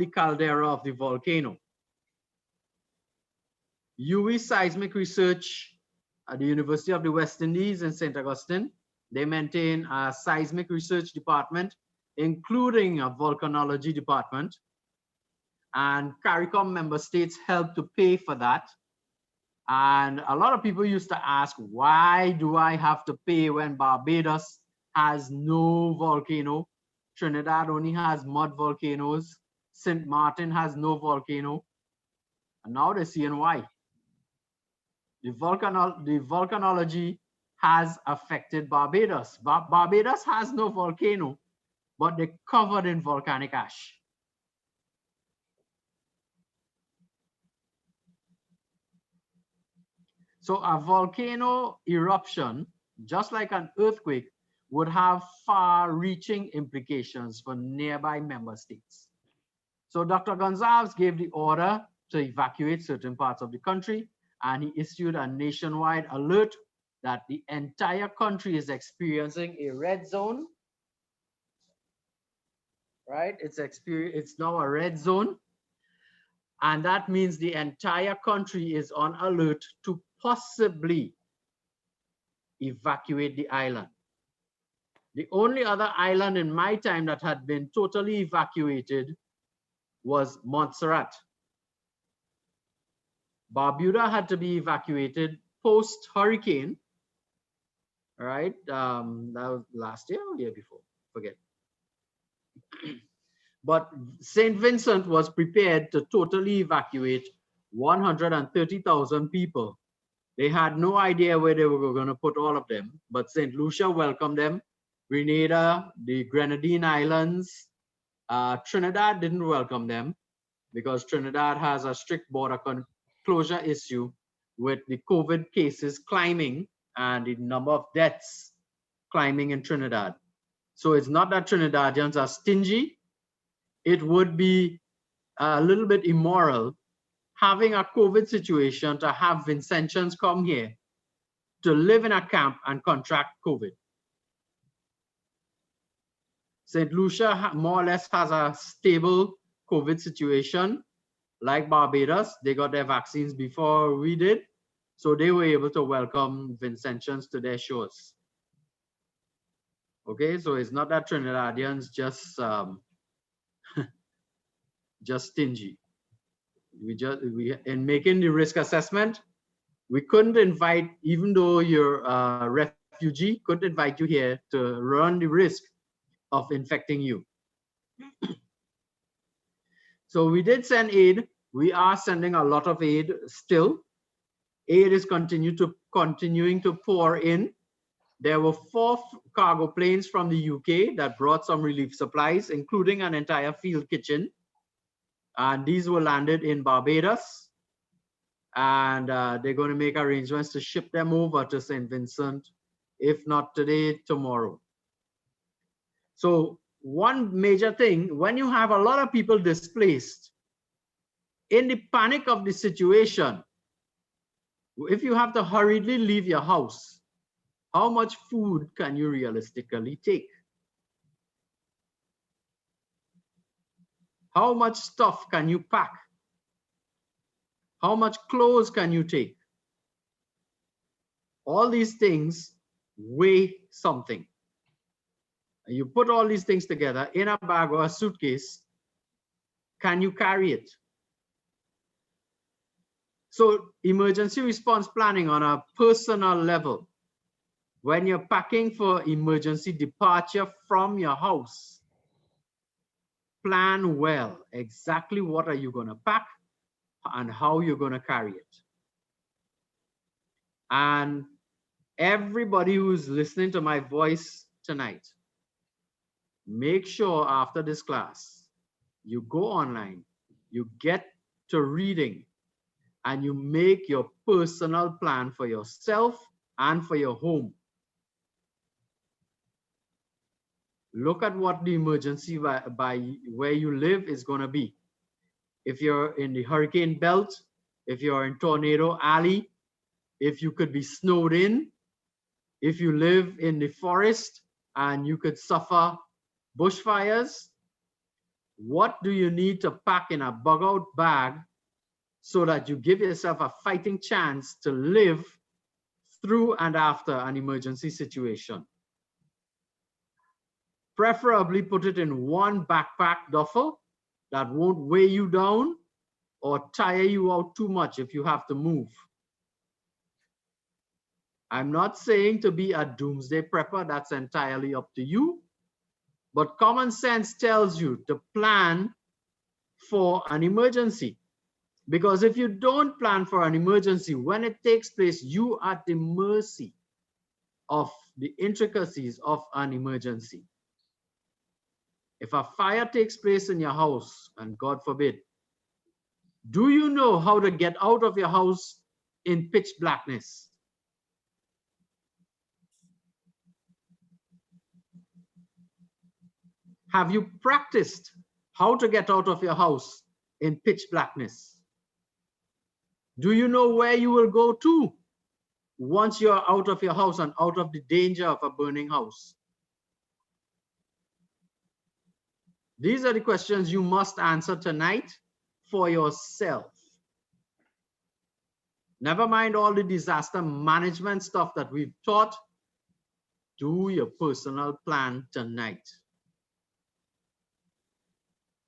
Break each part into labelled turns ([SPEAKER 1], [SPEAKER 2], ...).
[SPEAKER 1] the caldera of the volcano. KIWI Seismic Research at the University of the West Indies in St. Augustine, they maintain a seismic research department, including a volcanology department. And CARICOM member states help to pay for that. And a lot of people used to ask, why do I have to pay when Barbados has no volcano? Trinidad only has mud volcanoes. St. Martin has no volcano. And now they're seeing why. The volcanology has affected Barbados. Barbados has no volcano, but they're covered in volcanic ash. So a volcano eruption, just like an earthquake, would have far-reaching implications for nearby member states. So Dr. Gonzalez gave the order to evacuate certain parts of the country, and he issued a nationwide alert that the entire country is experiencing a red zone. Right? It's now a red zone. And that means the entire country is on alert to possibly evacuate the island. The only other island in my time that had been totally evacuated was Montserrat. Barbuda had to be evacuated post-hurricane, right? That was last year or the year before, forget. But St. Vincent was prepared to totally evacuate 130,000 people. They had no idea where they were going to put all of them, but St. Lucia welcomed them. Grenada, the Grenadine Islands, Trinidad didn't welcome them because Trinidad has a strict border closure issue with the COVID cases climbing and the number of deaths climbing in Trinidad. So it's not that Trinidadians are stingy. It would be a little bit immoral having a COVID situation to have Vincentians come here to live in a camp and contract COVID. St. Lucia more or less has a stable COVID situation. Like Barbados, they got their vaccines before we did, so they were able to welcome Vincentians to their shores. Okay, so it's not that Trinidadians just stingy. We in making the risk assessment, we couldn't invite, even though you're a refugee, couldn't invite you here to run the risk of infecting you. So we did send aid. We are sending a lot of aid still. Aid is continuing to pour in. There were 4 cargo planes from the UK that brought some relief supplies, including an entire field kitchen. And these were landed in Barbados. And they're going to make arrangements to ship them over to St. Vincent, if not today, tomorrow. So one major thing, when you have a lot of people displaced, in the panic of the situation, if you have to hurriedly leave your house, how much food can you realistically take? How much stuff can you pack? How much clothes can you take? All these things weigh something. And you put all these things together in a bag or a suitcase, can you carry it? So emergency response planning on a personal level, when you're packing for emergency departure from your house, plan well exactly what are you going to pack and how you're going to carry it. And everybody who's listening to my voice tonight, make sure after this class, you go online, you get to reading, and you make your personal plan for yourself and for your home. Look at what the emergency by where you live is going to be. If you're in the hurricane belt, if you're in tornado alley, if you could be snowed in, if you live in the forest and you could suffer bushfires, What do you need to pack in a bug out bag so that you give yourself a fighting chance to live through and after an emergency situation? Preferably put it in one backpack duffel that won't weigh you down or tire you out too much if you have to move. I'm not saying to be a doomsday prepper, that's entirely up to you, but common sense tells you to plan for an emergency. Because if you don't plan for an emergency, when it takes place, you are at the mercy of the intricacies of an emergency. If a fire takes place in your house, and God forbid, do you know how to get out of your house in pitch blackness? Have you practiced how to get out of your house in pitch blackness? Do you know where you will go to once you're out of your house and out of the danger of a burning house? These are the questions you must answer tonight for yourself. Never mind all the disaster management stuff that we've taught. Do your personal plan tonight.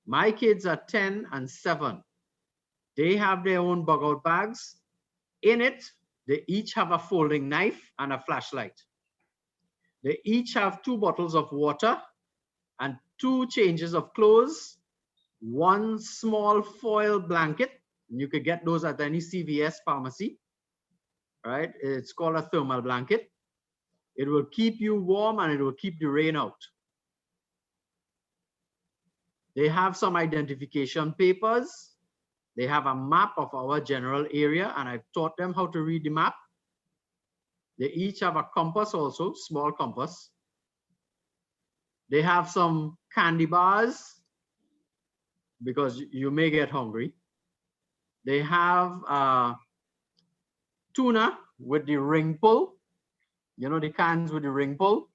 [SPEAKER 1] My kids are 10 and 7. They have their own bug out bags. In it, they each have a folding knife and a flashlight. They each have 2 bottles of water and 2 changes of clothes, 1 small foil blanket. You could get those at any CVS pharmacy, right? It's called a thermal blanket. It will keep you warm and it will keep the rain out. They have some identification papers. They have a map of our general area, and I've taught them how to read the map. They each have a compass also, small compass. They have some candy bars because you may get hungry. They have tuna with the ring pull. You know the cans with the ring pull?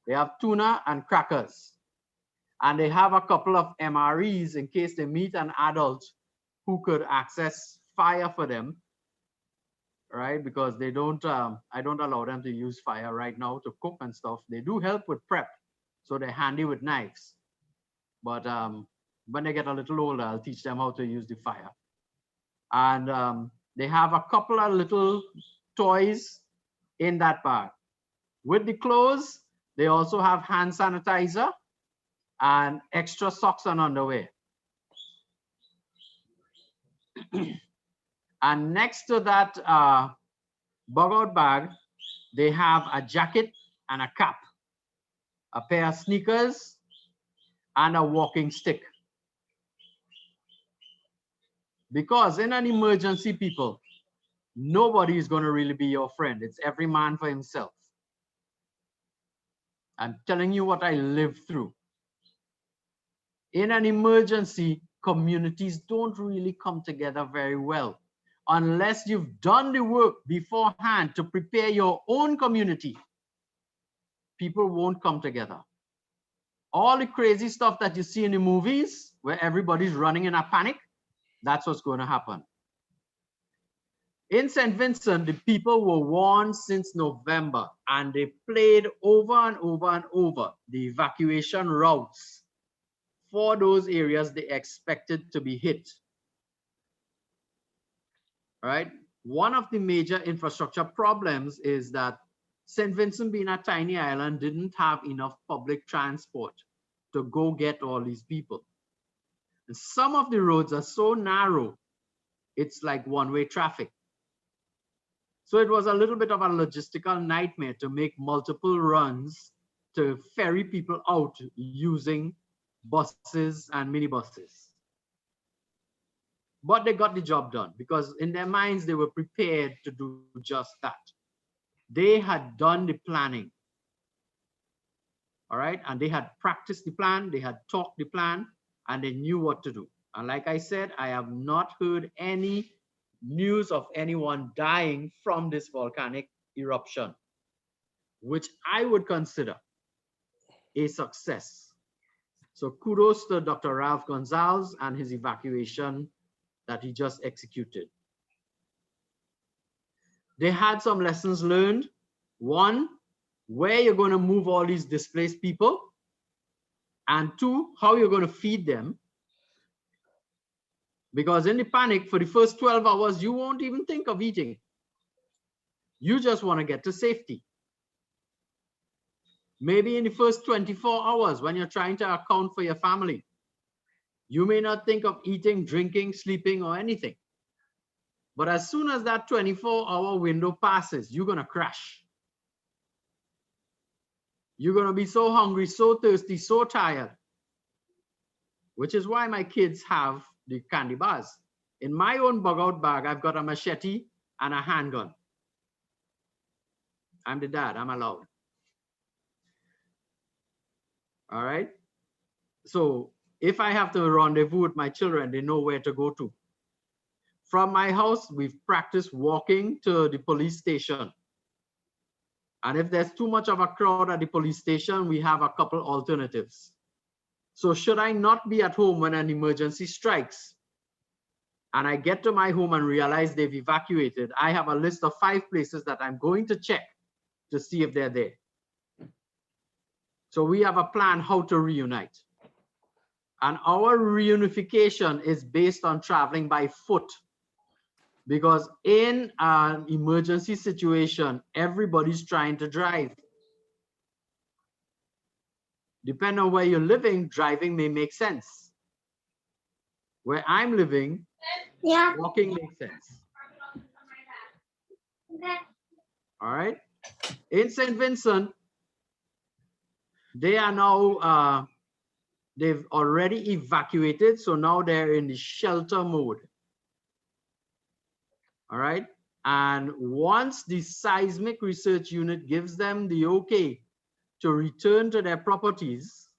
[SPEAKER 1] They have tuna and crackers. And they have a couple of MREs in case they meet an adult who could access fire for them, right? Because they don't, I don't allow them to use fire right now to cook and stuff. They do help with prep, so they're handy with knives. But when they get a little older, I'll teach them how to use the fire. And they have a couple of little toys in that bag. With the clothes, they also have hand sanitizer and extra socks and underwear. And next to that bug out bag, they have a jacket and a cap, a pair of sneakers, and a walking stick. Because in an emergency, people, nobody is going to really be your friend. It's every man for himself. I'm telling you what I lived through. In an emergency, communities don't really come together very well unless you've done the work beforehand to prepare your own community. People won't come together. All the crazy stuff that you see in the movies where everybody's running in a panic, that's what's going to happen. In St. Vincent, the people were warned since November, and they played over and over and over the evacuation routes for those areas they expected to be hit. Right? One of the major infrastructure problems is that St. Vincent, being a tiny island, didn't have enough public transport to go get all these people. And some of the roads are so narrow, it's like one-way traffic. So it was a little bit of a logistical nightmare to make multiple runs to ferry people out using buses and minibuses. But they got the job done because in their minds, they were prepared to do just that. They had done the planning. All right. And they had practiced the plan. They had talked the plan and they knew what to do. And like I said, I have not heard any news of anyone dying from this volcanic eruption, which I would consider a success. So kudos to Dr. Ralph Gonzalez and his evacuation that he just executed. They had some lessons learned. One, where you're going to move all these displaced people. And two, how you're going to feed them. Because in the panic, for the first 12 hours, you won't even think of eating. You just want to get to safety. Maybe in the first 24 hours, when you're trying to account for your family, you may not think of eating, drinking, sleeping, or anything. But as soon as that 24-hour window passes, you're going to crash. You're going to be so hungry, so thirsty, so tired, which is why my kids have the candy bars. In my own bug-out bag, I've got a machete and a handgun. I'm the dad, I'm allowed. All right. So if I have to rendezvous with my children, they know where to go to. From my house, we've practiced walking to the police station. And if there's too much of a crowd at the police station, we have a couple alternatives. So should I not be at home when an emergency strikes, and I get to my home and realize they've evacuated, I have a list of 5 places that I'm going to check to see if they're there. So we have a plan how to reunite. And our reunification is based on traveling by foot. Because in an emergency situation, everybody's trying to drive. Depending on where you're living, driving may make sense. Where I'm living, walking makes sense. All right. In St. Vincent, they are now, they've already evacuated. So now they're in the shelter mode. All right. And once the seismic research unit gives them the okay to return to their properties,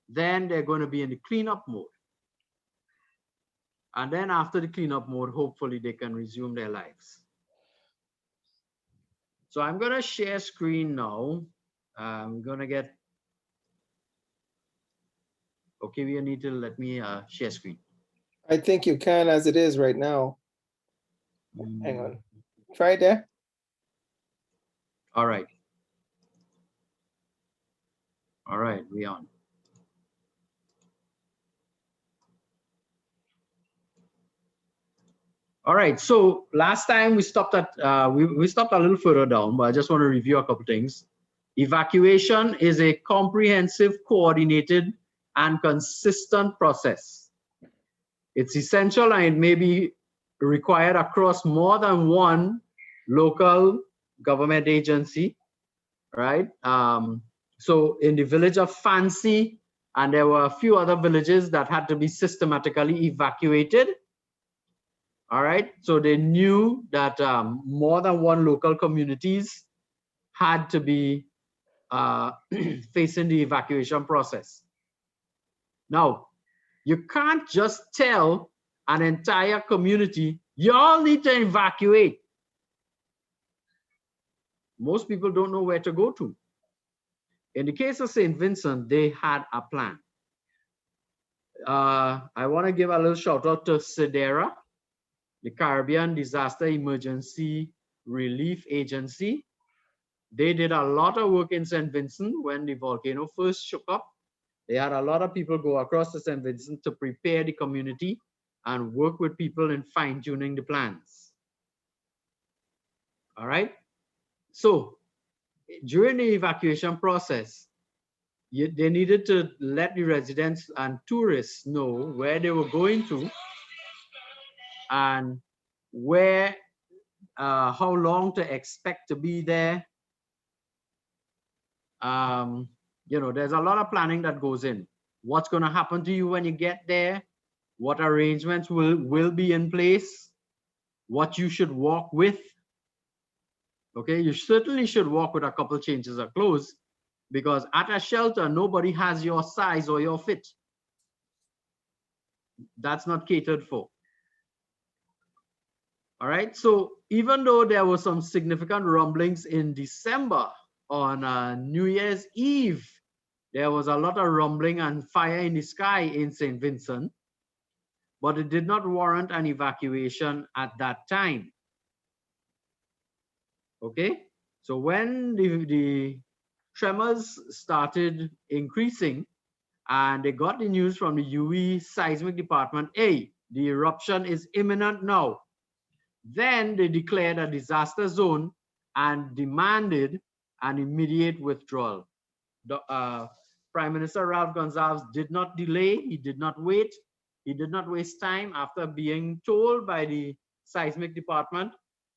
[SPEAKER 1] then they're going to be in the cleanup mode. And then after the cleanup mode, hopefully they can resume their lives. So I'm going to share screen now. I'm going to get, okay, we need to let me share screen.
[SPEAKER 2] I think you can as it is right now. Hang on. Try it there.
[SPEAKER 1] All right. All right, we on. All right, so last time we stopped at, we stopped a little further down, but I just want to review a couple things. Evacuation is a comprehensive, coordinated, and consistent process. It's essential and it may be required across more than one local government agency, right? So in the village of Fancy, and there were a few other villages that had to be systematically evacuated. All right, so they knew that more than one local communities had to be facing the evacuation process. Now, you can't just tell an entire community, you all need to evacuate. Most people don't know where to go to. In the case of St. Vincent, they had a plan. I want to give a little shout out to SEDERA, the Caribbean Disaster Emergency Relief Agency. They did a lot of work in St. Vincent when the volcano first shook up. They had a lot of people go across to St. Vincent to prepare the community and work with people in fine-tuning the plans. All right. So during the evacuation process, they needed to let the residents and tourists know where they were going to and where, how long to expect to be there. You know, there's a lot of planning that goes in. What's going to happen to you when you get there? What arrangements will be in place? What you should walk with? Okay, you certainly should walk with a couple changes of clothes because at a shelter, nobody has your size or your fit. That's not catered for. All right, so even though there were some significant rumblings in December on New Year's Eve, There was a lot of rumbling and fire in the sky in St. Vincent, but it did not warrant an evacuation at that time. Okay, so when the tremors started increasing and they got the news from the KIWI seismic department, hey, the eruption is imminent now. Then they declared a disaster zone and demanded an immediate withdrawal. Prime Minister Ralph Gonsalves did not delay, he did not wait, he did not waste time. After being told by the seismic department,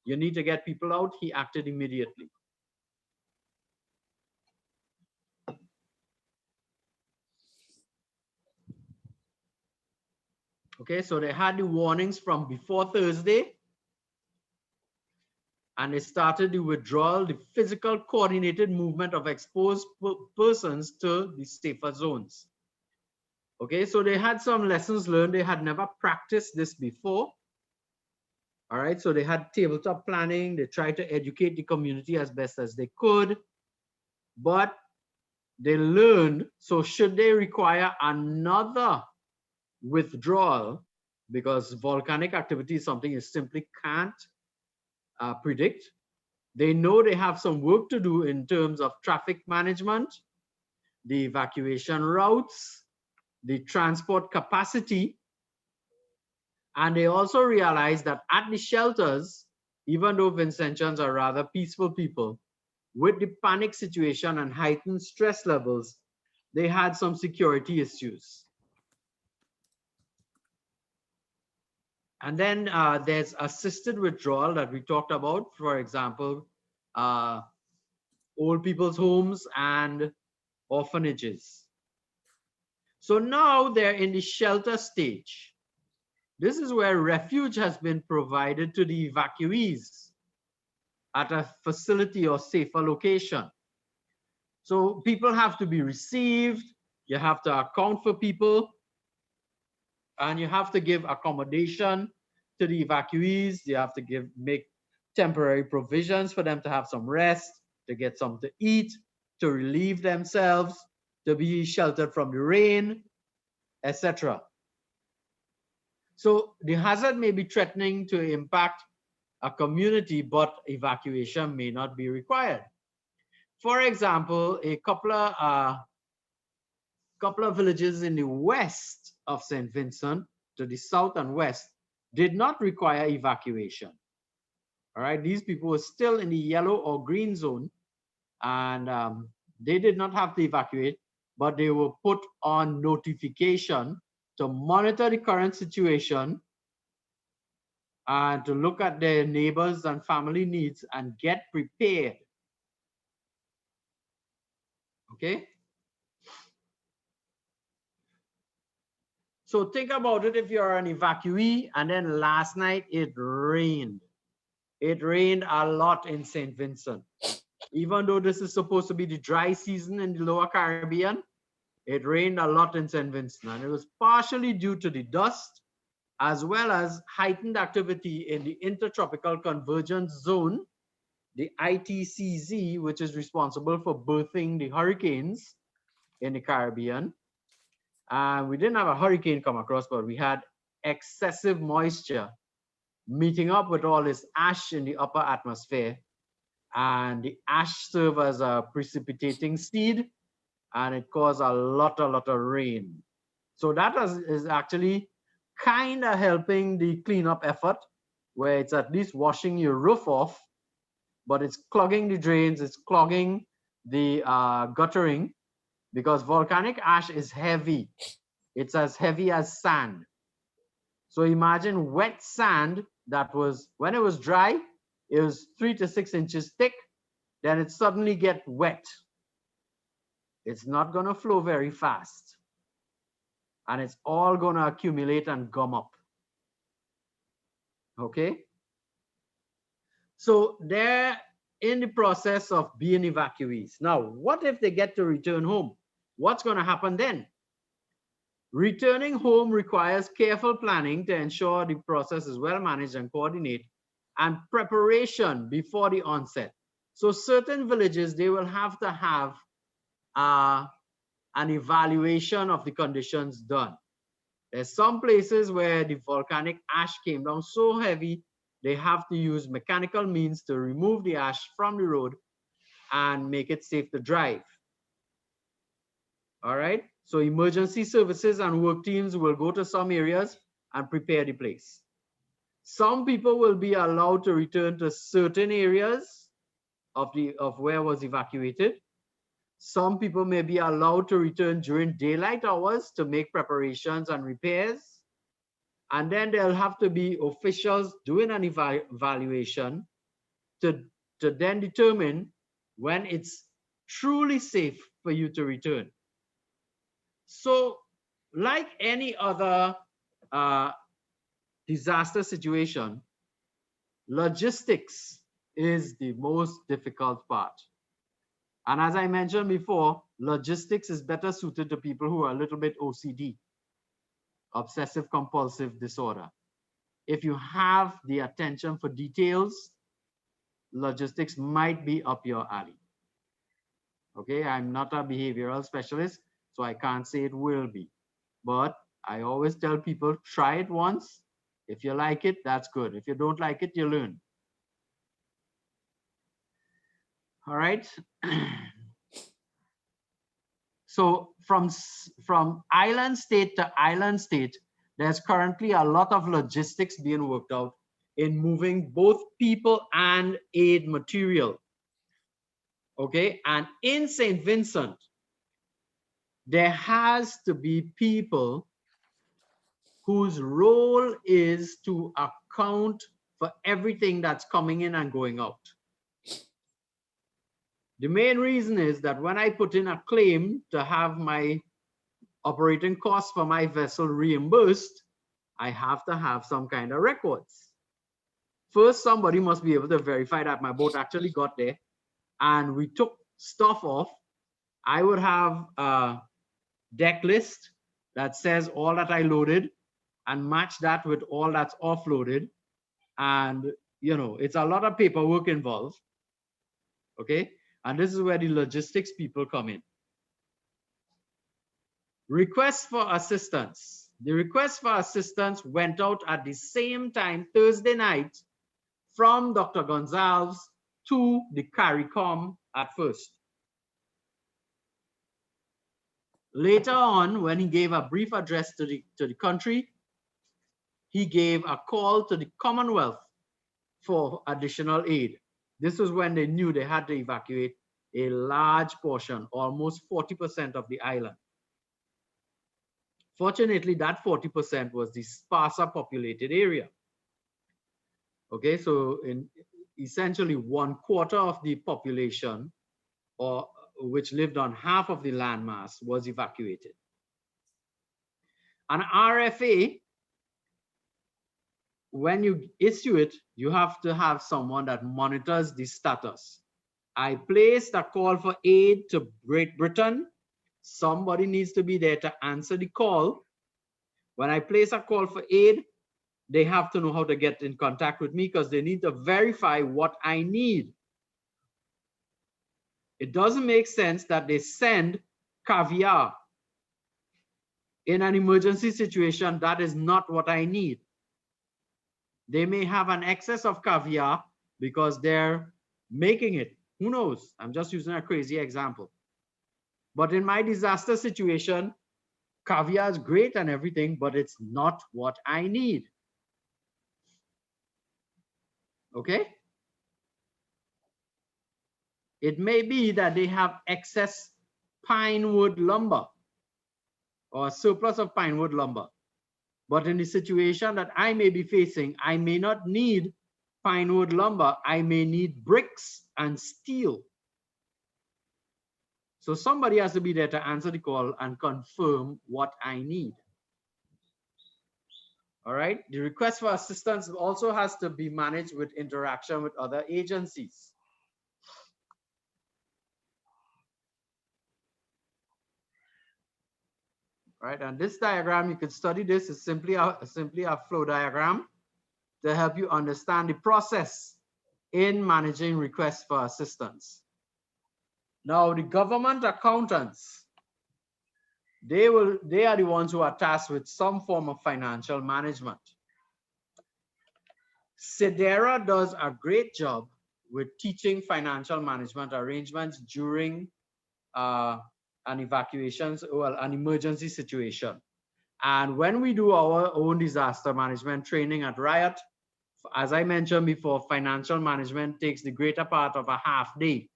[SPEAKER 1] you need to get people out, he acted immediately. Okay, so they had the warnings from before Thursday, and they started the withdrawal, the physical coordinated movement of exposed persons to the safer zones. Okay, so they had some lessons learned. They had never practiced this before. All right, so they had tabletop planning. They tried to educate the community as best as they could, but they learned, so should they require another withdrawal, because volcanic activity is something you simply can't predict. They know they have some work to do in terms of traffic management, the evacuation routes, the transport capacity. And they also realize that at the shelters, even though Vincentians are rather peaceful people, with the panic situation and heightened stress levels, they had some security issues. And then there's assisted withdrawal that we talked about, for example, old people's homes and orphanages. So now they're in the shelter stage. This is where refuge has been provided to the evacuees at a facility or safer location. So people have to be received, you have to account for people, and you have to give accommodation to the evacuees. You have to make temporary provisions for them to have some rest, to get something to eat, to relieve themselves, to be sheltered from the rain, etc. So the hazard may be threatening to impact a community, but evacuation may not be required. For example, a couple of villages in the west of St. Vincent, to the south and west, did not require evacuation. All right, these people were still in the yellow or green zone, and they did not have to evacuate, but they were put on notification to monitor the current situation and to look at their neighbors and family needs and get prepared. Okay? So think about it if you're an evacuee and then last night it rained. It rained a lot in St. Vincent. Even though this is supposed to be the dry season in the lower Caribbean, it rained a lot in St. Vincent. And it was partially due to the dust, as well as heightened activity in the Intertropical Convergence Zone, the ITCZ, which is responsible for birthing the hurricanes in the Caribbean. We didn't have a hurricane come across, but we had excessive moisture meeting up with all this ash in the upper atmosphere. And the ash served as a precipitating seed, and it caused a lot of rain. So that is actually kind of helping the cleanup effort, where it's at least washing your roof off, but it's clogging the drains, it's clogging the guttering, because volcanic ash is heavy. It's as heavy as sand. So imagine wet sand that was, when it was dry, it was 3 to 6 inches thick, then it suddenly gets wet. It's not going to flow very fast. And it's all going to accumulate and gum up. Okay? So they're in the process of being evacuees. Now, what if they get to return home? What's going to happen then? Returning home requires careful planning to ensure the process is well managed and coordinated, and preparation before the onset. So certain villages, they will have to have an evaluation of the conditions done. There's some places where the volcanic ash came down so heavy, they have to use mechanical means to remove the ash from the road and make it safe to drive. All right, so emergency services and work teams will go to some areas and prepare the place. Some people will be allowed to return to certain areas of where was evacuated. Some people may be allowed to return during daylight hours to make preparations and repairs. And then there'll have to be officials doing an evaluation to then determine when it's truly safe for you to return. So like any other disaster situation, logistics is the most difficult part. And as I mentioned before, logistics is better suited to people who are a little bit OCD, obsessive compulsive disorder. If you have the attention for details, logistics might be up your alley. Okay, I'm not a behavioral specialist, so I can't say it will be. But I always tell people, try it once. If you like it, that's good. If you don't like it, you learn. All right. So from island state to island state, there's currently a lot of logistics being worked out in moving both people and aid material. Okay, and in St. Vincent, there has to be people whose role is to account for everything that's coming in and going out. The main reason is that when I put in a claim to have my operating costs for my vessel reimbursed, I have to have some kind of records. First, somebody must be able to verify that my boat actually got there and we took stuff off. I would have a deck list that says all that I loaded and match that with all that's offloaded. And, you know, it's a lot of paperwork involved. Okay. And this is where the logistics people come in. Requests for assistance. The request for assistance went out at the same time Thursday night from Dr. Gonzalez to the CARICOM at first. Later on, when he gave a brief address to the country, he gave a call to the Commonwealth for additional aid. This was when they knew they had to evacuate a large portion, almost 40% of the island. Fortunately, that 40% was the sparser populated area. Okay, so in essentially 1/4 of the population, or which lived on half of the landmass, was evacuated. An RFA, when you issue it, you have to have someone that monitors the status. I placed a call for aid to Great Britain. Somebody needs to be there to answer the call. When I place a call for aid, they have to know how to get in contact with me because they need to verify what I need. It doesn't make sense that they send caviar. In an emergency situation, that is not what I need. They may have an excess of caviar because they're making it. Who knows? I'm just using a crazy example. But in my disaster situation, caviar is great and everything, but it's not what I need. Okay? It may be that they have excess pine wood lumber or a surplus of pine wood lumber. But in the situation that I may be facing, I may not need pine wood lumber. I may need bricks and steel. So somebody has to be there to answer the call and confirm what I need. All right. The request for assistance also has to be managed with interaction with other agencies. Right, and this diagram, you can study this, is simply a flow diagram to help you understand the process in managing requests for assistance. Now, the government accountants They are the ones who are tasked with some form of financial management. Sedera does a great job with teaching financial management arrangements during an evacuations or an emergency situation. And when we do our own disaster management training at Riot, as I mentioned before, financial management takes the greater part of a half day,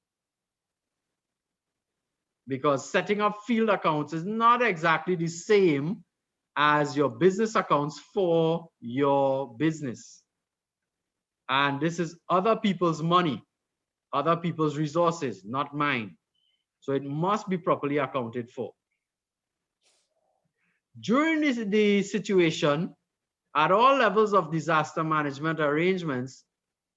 [SPEAKER 1] because setting up field accounts is not exactly the same as your business accounts for your business. And this is other people's money, other people's resources, not mine. So it must be properly accounted for. During the situation, at all levels of disaster management arrangements,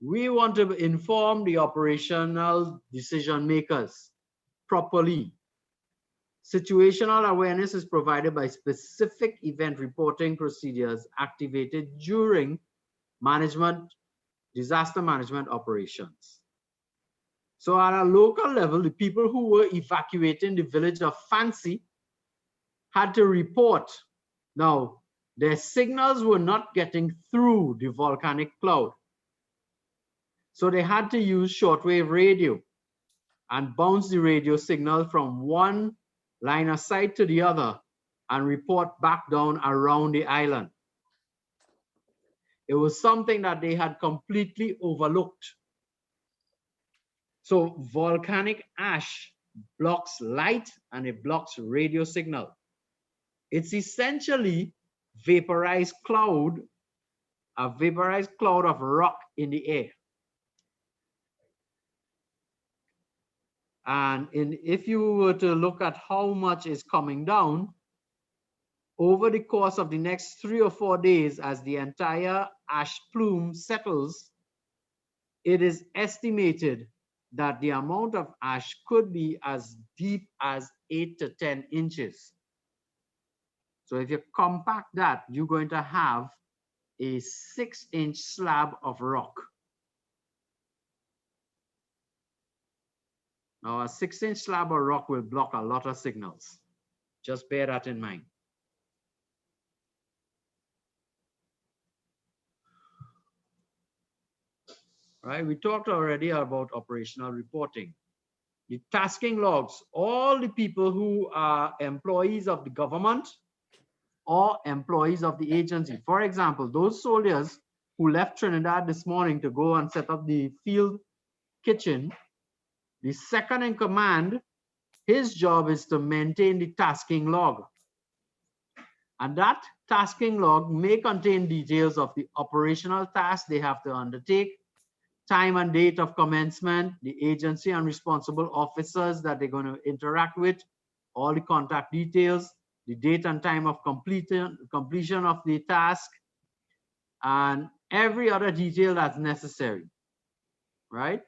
[SPEAKER 1] we want to inform the operational decision makers properly. Situational awareness is provided by specific event reporting procedures activated during disaster management operations. So at a local level, the people who were evacuating the village of Fancy had to report. Now, their signals were not getting through the volcanic cloud. So they had to use shortwave radio and bounce the radio signal from one line of sight to the other and report back down around the island. It was something that they had completely overlooked. So volcanic ash blocks light and it blocks radio signal. It's essentially vaporized cloud, a vaporized cloud of rock in the air. And if you were to look at how much is coming down, over the course of the next 3 or 4 days, as the entire ash plume settles, it is estimated that the amount of ash could be as deep as 8 to 10 inches. So if you compact that, you're going to have a 6-inch slab of rock. Now, a 6-inch slab of rock will block a lot of signals. Just bear that in mind. Right, we talked already about operational reporting. The tasking logs, all the people who are employees of the government or employees of the agency. For example, those soldiers who left Trinidad this morning to go and set up the field kitchen, the second in command, his job is to maintain the tasking log. And that tasking log may contain details of the operational tasks they have to undertake, time and date of commencement, the agency and responsible officers that they're going to interact with, all the contact details, the date and time of completion of the task, and every other detail that's necessary, right?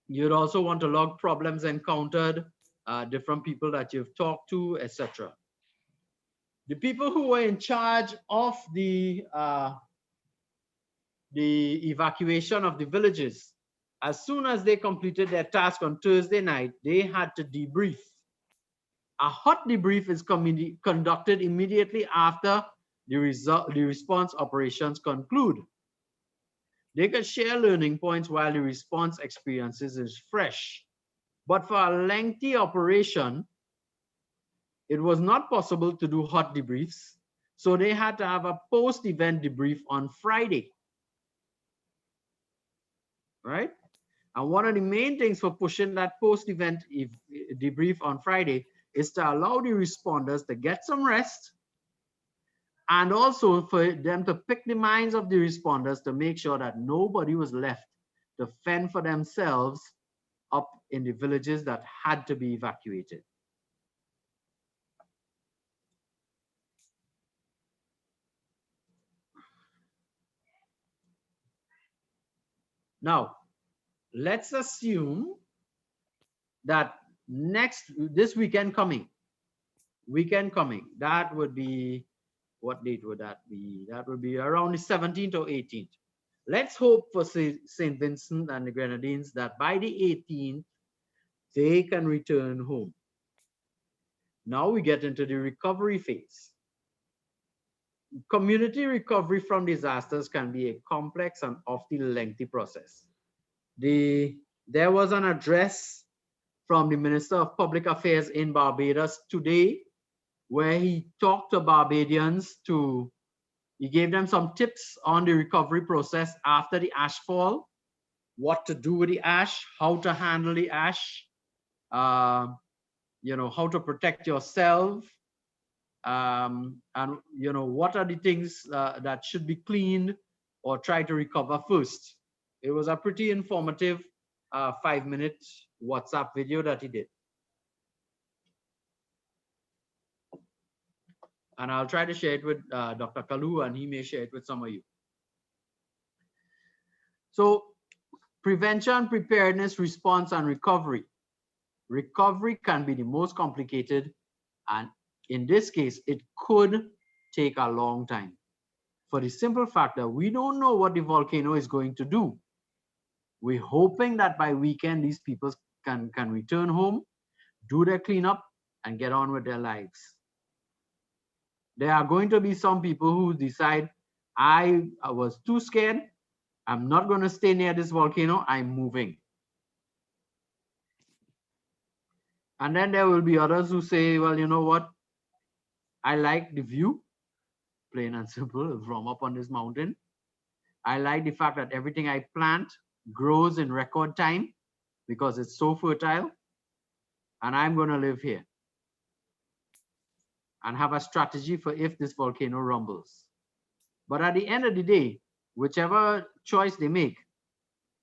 [SPEAKER 1] You'd also want to log problems encountered, different people that you've talked to, etc. The people who were in charge of the evacuation of the villages, as soon as they completed their task on Thursday night, they had to debrief. A hot debrief is conducted immediately after the response operations conclude. They can share learning points while the response experiences is fresh. But for a lengthy operation, it was not possible to do hot debriefs, so they had to have a post-event debrief on Friday. Right? And one of the main things for pushing that post-event debrief on Friday is to allow the responders to get some rest, and also for them to pick the minds of the responders to make sure that nobody was left to fend for themselves up in the villages that had to be evacuated. Now, let's assume that this weekend coming, that would be, what date would that be? That would be around the 17th or 18th. Let's hope for St. Vincent and the Grenadines that by the 18th, they can return home. Now we get into the recovery phase. Community recovery from disasters can be a complex and often lengthy process. There was an address from the Minister of Public Affairs in Barbados today, where he talked to Barbadians he gave them some tips on the recovery process after the ash fall, what to do with the ash, how to handle the ash, you know, how to protect yourself, and you know, what are the things that should be cleaned or try to recover first. It was a pretty informative 5-minute WhatsApp video that he did. And I'll try to share it with Dr. KALLOO, and he may share it with some of you. So prevention, preparedness, response, and recovery. Recovery can be the most complicated, and in this case, it could take a long time for the simple fact that we don't know what the volcano is going to do. We're hoping that by weekend, these people can return home, do their cleanup, and get on with their lives. There are going to be some people who decide, I was too scared, I'm not going to stay near this volcano, I'm moving. And then there will be others who say, well, you know what? I like the view, plain and simple, from up on this mountain. I like the fact that everything I plant grows in record time because it's so fertile. And I'm going to live here and have a strategy for if this volcano rumbles. But at the end of the day, whichever choice they make,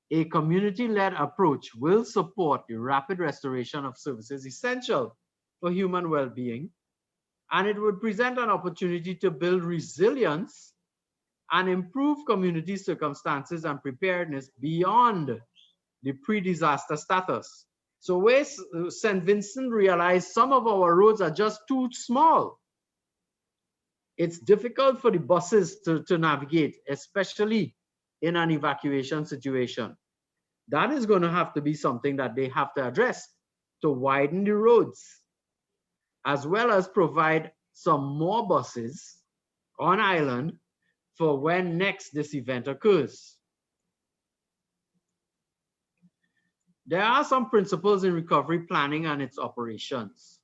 [SPEAKER 1] a community-led approach will support the rapid restoration of services essential for human well-being, and it would present an opportunity to build resilience and improve community circumstances and preparedness beyond the pre-disaster status. So where St. Vincent realized some of our roads are just too small, it's difficult for the buses to navigate, especially in an evacuation situation. That is going to have to be something that they have to address, to widen the roads, as well as provide some more buses on island for when next this event occurs. There are some principles in recovery planning and its operations.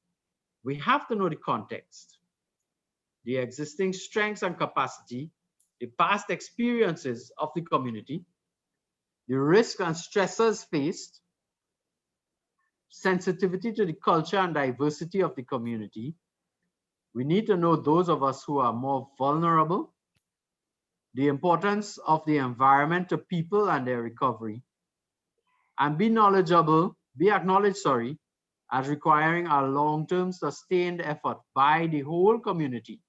[SPEAKER 1] We have to know the context, the existing strengths and capacity, the past experiences of the community, the risks and stresses faced, sensitivity to the culture and diversity of the community. We need to know those of us who are more vulnerable, the importance of the environment to people and their recovery, and be acknowledged, as requiring a long-term sustained effort by the whole community.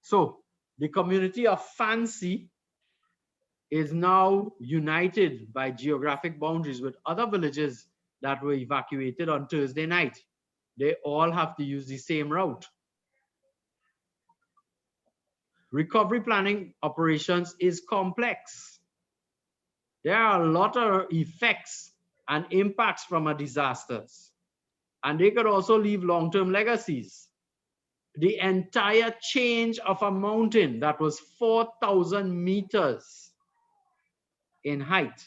[SPEAKER 1] So the community of Fancy is now united by geographic boundaries with other villages that were evacuated on Thursday night. They all have to use the same route. Recovery planning operations is complex. There are a lot of effects and impacts from a disasters, and they could also leave long-term legacies. The entire change of a mountain that was 4,000 meters in height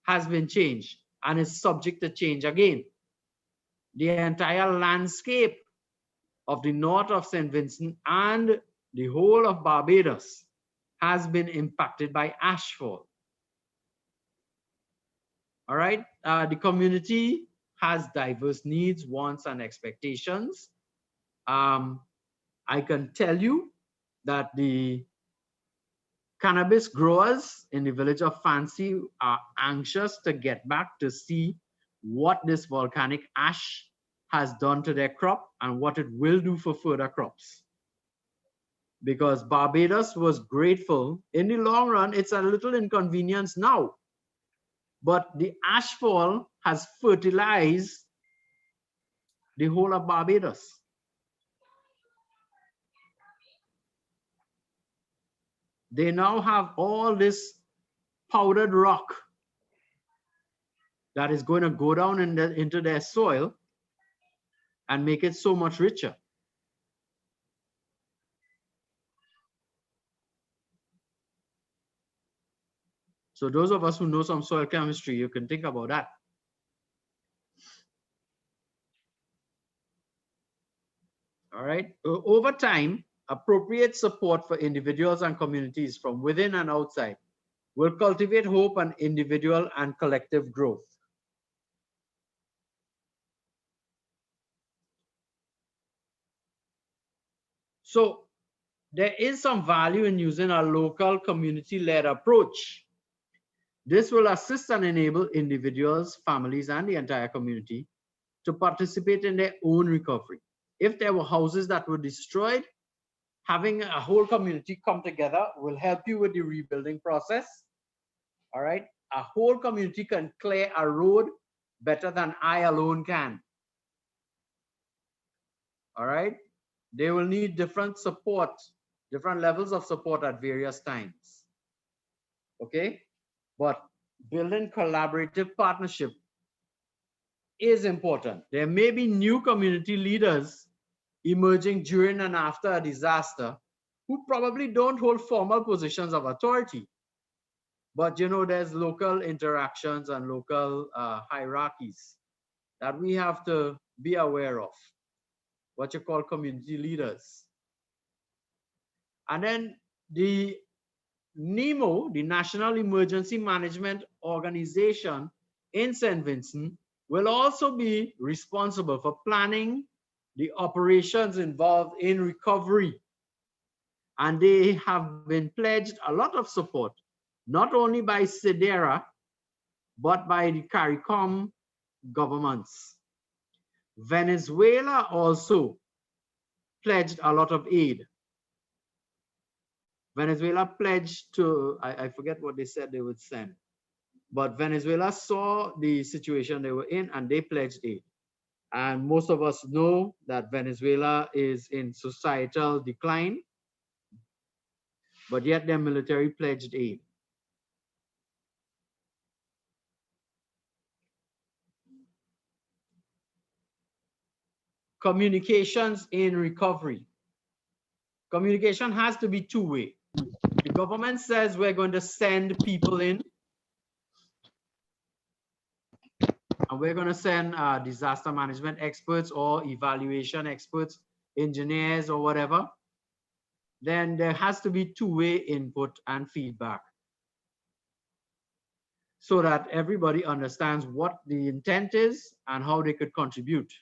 [SPEAKER 1] has been changed and is subject to change again. The entire landscape of the north of St. Vincent and the whole of Barbados has been impacted by ashfall. All right, the community has diverse needs, wants, and expectations. I can tell you that the cannabis growers in the village of Fancy are anxious to get back to see what this volcanic ash has done to their crop and what it will do for further crops. Because Barbados was grateful. In the long run, it's a little inconvenience now, but the ashfall has fertilized the whole of Barbados. They now have all this powdered rock that is going to go down into their soil and make it so much richer. So those of us who know some soil chemistry, you can think about that. All right. Over time, appropriate support for individuals and communities from within and outside will cultivate hope and individual and collective growth. So there is some value in using a local community-led approach. This will assist and enable individuals, families, and the entire community to participate in their own recovery. If there were houses that were destroyed, having a whole community come together will help you with the rebuilding process. All right. A whole community can clear a road better than I alone can. All right. They will need different support, different levels of support at various times. Okay. But building collaborative partnership is important. There may be new community leaders emerging during and after a disaster who probably don't hold formal positions of authority. But you know, there's local interactions and local hierarchies that we have to be aware of, what you call community leaders. And then the NEMO, the National Emergency Management Organization in St. Vincent, will also be responsible for planning the operations involved in recovery. And they have been pledged a lot of support, not only by SEDERA, but by the CARICOM governments. Venezuela also pledged a lot of aid. Venezuela pledged to, I forget what they said they would send, but Venezuela saw the situation they were in and they pledged aid. And most of us know that Venezuela is in societal decline, but yet their military pledged aid. Communications in recovery. Communication has to be two-way. The government says we're going to send people in, and we're going to send disaster management experts or evaluation experts, engineers or whatever. Then there has to be two-way input and feedback so that everybody understands what the intent is and how they could contribute.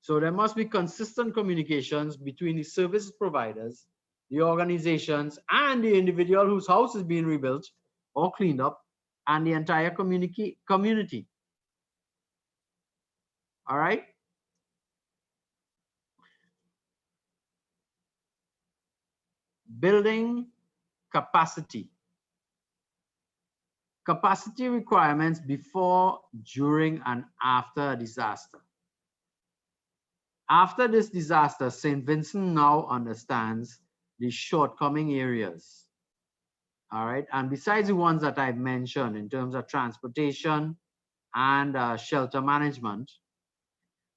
[SPEAKER 1] So there must be consistent communications between the service providers, the organizations, and the individual whose house is being rebuilt or cleaned up, and the entire community. All right? Building capacity. Capacity requirements before, during, and after a disaster. After this disaster, St. Vincent now understands the shortcoming areas. All right, and besides the ones that I've mentioned in terms of transportation and shelter management,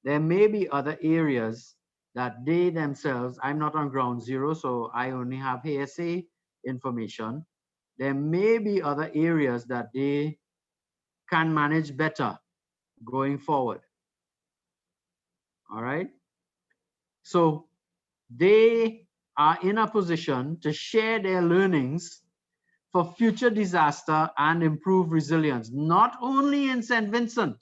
[SPEAKER 1] there may be other areas that they themselves, I'm not on ground zero, so I only have hearsay information. There may be other areas that they can manage better going forward. All right. So they are in a position to share their learnings for future disaster and improve resilience, not only in St. Vincent.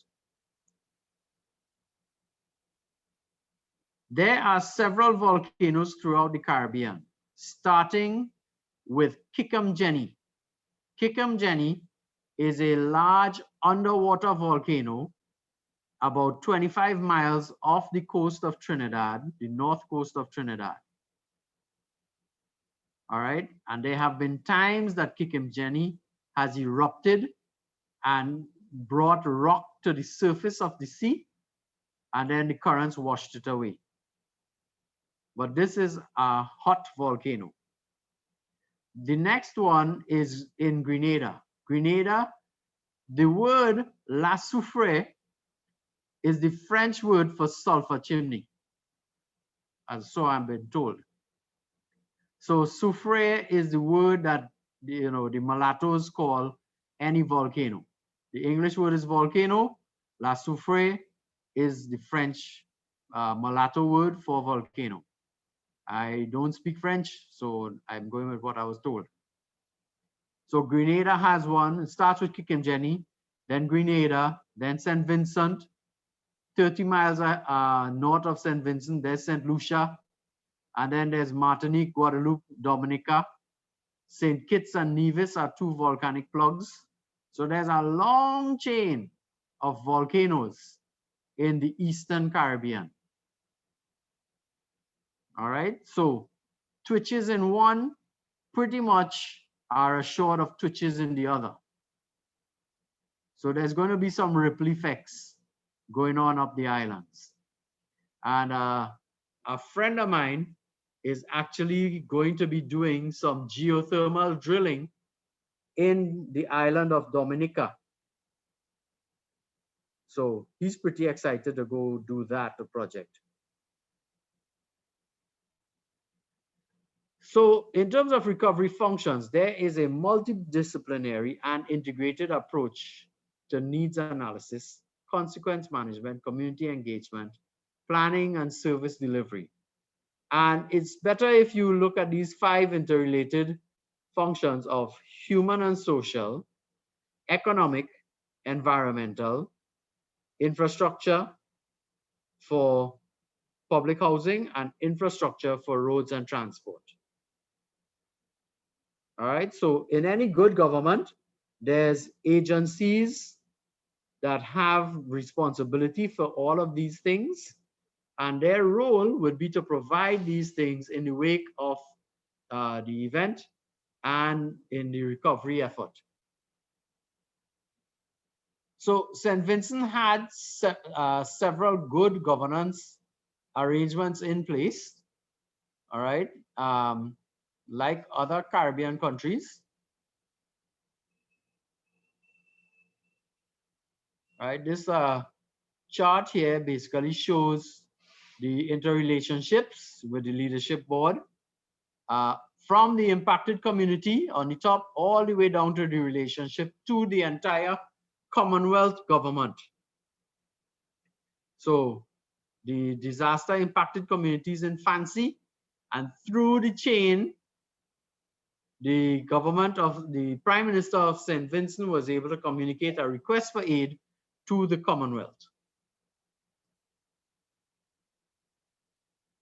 [SPEAKER 1] There are several volcanoes throughout the Caribbean, starting with Kikamjeni. Kikamjeni is a large underwater volcano about 25 miles off the coast of Trinidad, the north coast of Trinidad. All right, and there have been times that Kikamjeni has erupted and brought rock to the surface of the sea, and then the currents washed it away. But this is a hot volcano. The next one is in Grenada. Grenada, The word la soufre is the French word for sulfur chimney, as so I've been told. So soufre is the word that the mulattoes call any volcano. The English word is volcano. La soufre is the French mulatto word for volcano. I don't speak French, so I'm going with what I was told. So Grenada has one. It starts with Kissimmee, then Grenada, then St. Vincent. 30 miles north of St. Vincent, there's St. Lucia. And then there's Martinique, Guadeloupe, Dominica. St. Kitts and Nevis are two volcanic plugs. So there's a long chain of volcanoes in the Eastern Caribbean. All right, so twitches in one pretty much are assured of twitches in the other. So there's going to be some ripple effects going on up the islands. And a friend of mine is actually going to be doing some geothermal drilling in the island of Dominica. So he's pretty excited to go do that project. So in terms of recovery functions, there is a multidisciplinary and integrated approach to needs analysis, consequence management, community engagement, planning, and service delivery. And it's better if you look at these 5 interrelated functions of human and social, economic, environmental, infrastructure for public housing, and infrastructure for roads and transport. All right, so in any good government, there's agencies that have responsibility for all of these things, and their role would be to provide these things in the wake of the event and in the recovery effort. So St. Vincent had several good governance arrangements in place, all right, like other Caribbean countries. All right, this chart here basically shows the interrelationships with the leadership board from the impacted community on the top all the way down to the relationship to the entire Commonwealth government. So the disaster impacted communities in Fancy, and through the chain, the government of the Prime Minister of St. Vincent was able to communicate a request for aid to the Commonwealth.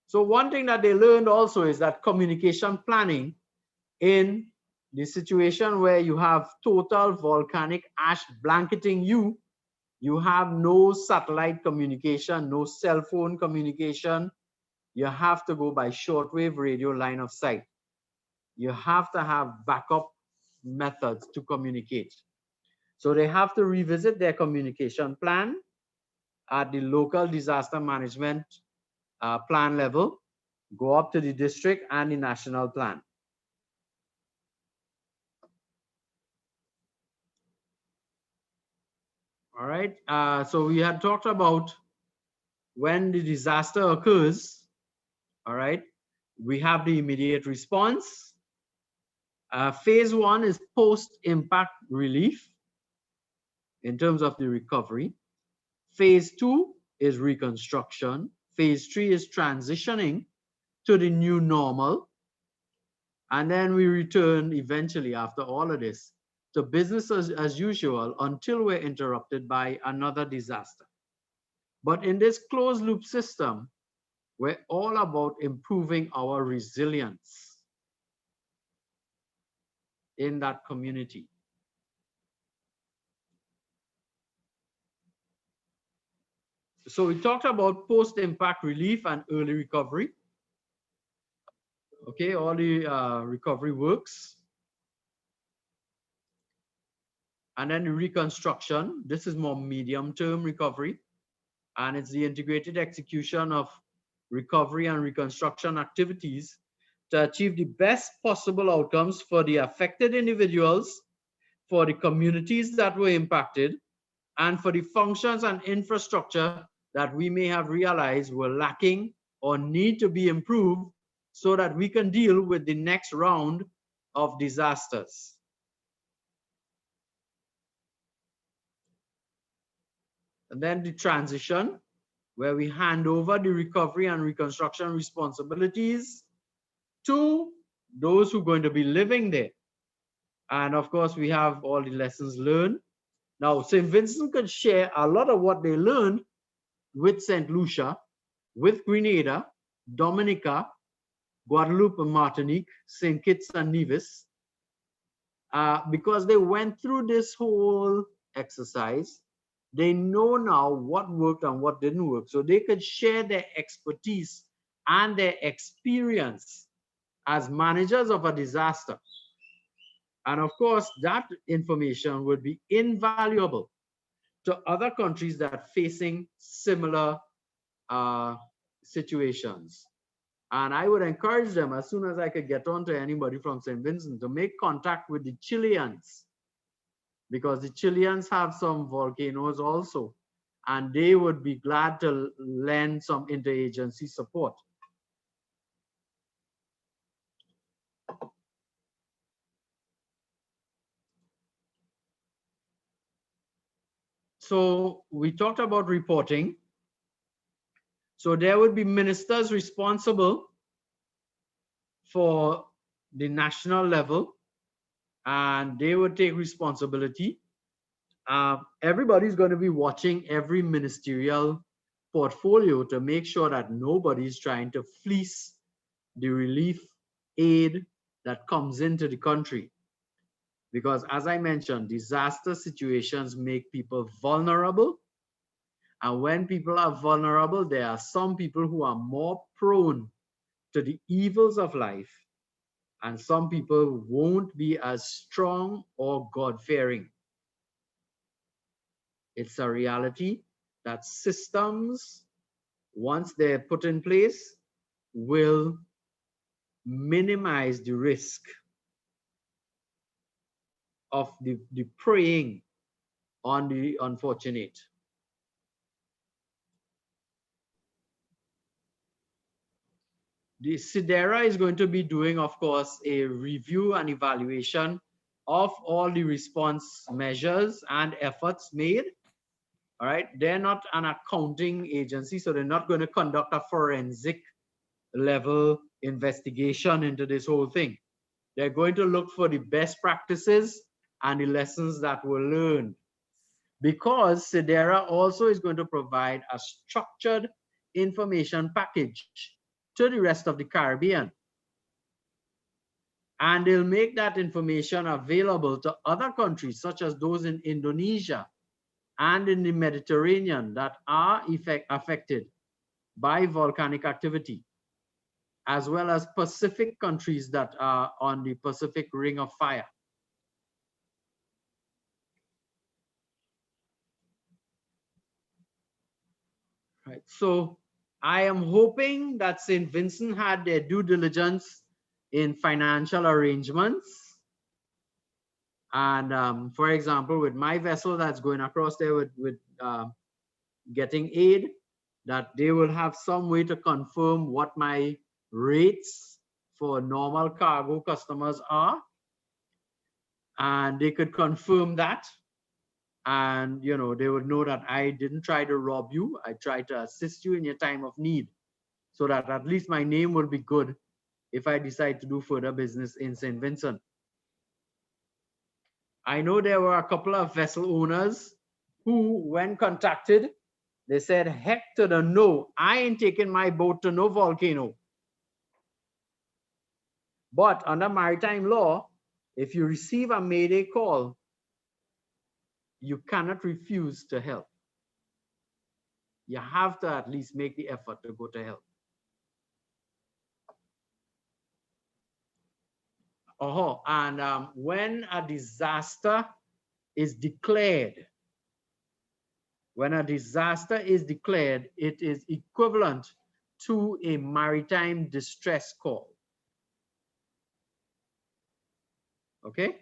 [SPEAKER 1] So one thing that they learned also is that communication planning in the situation where you have total volcanic ash blanketing you, you have no satellite communication, no cell phone communication. You have to go by shortwave radio line of sight. You have to have backup methods to communicate. So they have to revisit their communication plan at the local disaster management plan level, go up to the district and the national plan. All right, so we had talked about when the disaster occurs, all right, we have the immediate response. Phase 1 is post-impact relief in terms of the recovery. Phase 2 is reconstruction. Phase 3 is transitioning to the new normal. And then we return eventually after all of this to business as usual until we're interrupted by another disaster. But in this closed loop system, we're all about improving our resilience in that community. So we talked about post-impact relief and early recovery. Okay, all the recovery works. And then the reconstruction. This is more medium-term recovery. And it's the integrated execution of recovery and reconstruction activities to achieve the best possible outcomes for the affected individuals, for the communities that were impacted and for the functions and infrastructure that we may have realized were lacking or need to be improved so that we can deal with the next round of disasters. And then the transition, where we hand over the recovery and reconstruction responsibilities to those who are going to be living there. And of course, we have all the lessons learned. Now, St. Vincent could share a lot of what they learned with St. Lucia, with Grenada, Dominica, Guadeloupe and Martinique, St. Kitts and Nevis, because they went through this whole exercise. They know now what worked and what didn't work. So they could share their expertise and their experience as managers of a disaster. And of course, that information would be invaluable to other countries that are facing similar situations. And I would encourage them, as soon as I could get on to anybody from St. Vincent, to make contact with the Chileans, because the Chileans have some volcanoes also, and they would be glad to lend some interagency support. So we talked about reporting. So there would be ministers responsible for the national level, and they would take responsibility. Everybody's going to be watching every ministerial portfolio to make sure that nobody's trying to fleece the relief aid that comes into the country. Because as I mentioned, disaster situations make people vulnerable. And when people are vulnerable, there are some people who are more prone to the evils of life, and some people won't be as strong or God-fearing. It's a reality that systems, once they're put in place, will minimize the risk of the preying on the unfortunate. The SIDERA is going to be doing, of course, a review and evaluation of all the response measures and efforts made. All right, they're not an accounting agency, so they're not going to conduct a forensic level investigation into this whole thing. They're going to look for the best practices and the lessons that were learned. Because SIDERA also is going to provide a structured information package to the rest of the Caribbean. And they'll make that information available to other countries, such as those in Indonesia and in the Mediterranean that are affected by volcanic activity, as well as Pacific countries that are on the Pacific Ring of Fire. Right. So I am hoping that St. Vincent had their due diligence in financial arrangements. And for example, with my vessel that's going across there with getting aid, that they will have some way to confirm what my rates for normal cargo customers are. And they could confirm that. And, you know, they would know that I didn't try to rob you. I tried to assist you in your time of need, so that at least my name will be good if I decide to do further business in St. Vincent. I know there were a couple of vessel owners who, when contacted, they said, heck to the no, I ain't taking my boat to no volcano. But under maritime law, if you receive a mayday call, you cannot refuse to help. You have to at least make the effort to go to help. And when a disaster is declared, it is equivalent to a maritime distress call. Okay?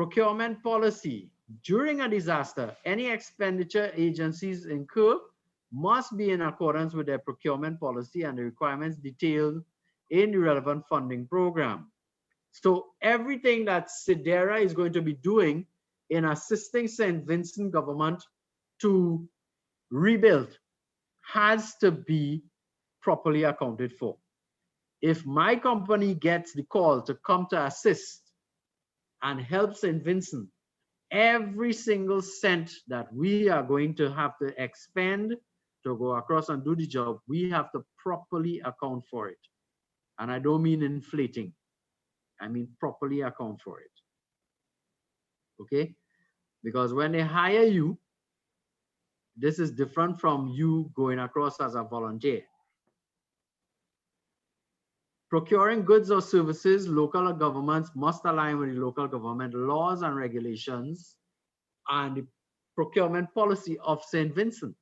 [SPEAKER 1] Procurement policy. During a disaster, any expenditure agencies incur must be in accordance with their procurement policy and the requirements detailed in the relevant funding program. So everything that SIDERA is going to be doing in assisting St. Vincent government to rebuild has to be properly accounted for. If my company gets the call to come to assist and help St. Vincent, every single cent that we are going to have to expend to go across and do the job, we have to properly account for it. And I don't mean inflating. I mean properly account for it. Okay? Because when they hire you, this is different from you going across as a volunteer. Procuring goods or services, local governments must align with the local government laws and regulations and the procurement policy of St. Vincent.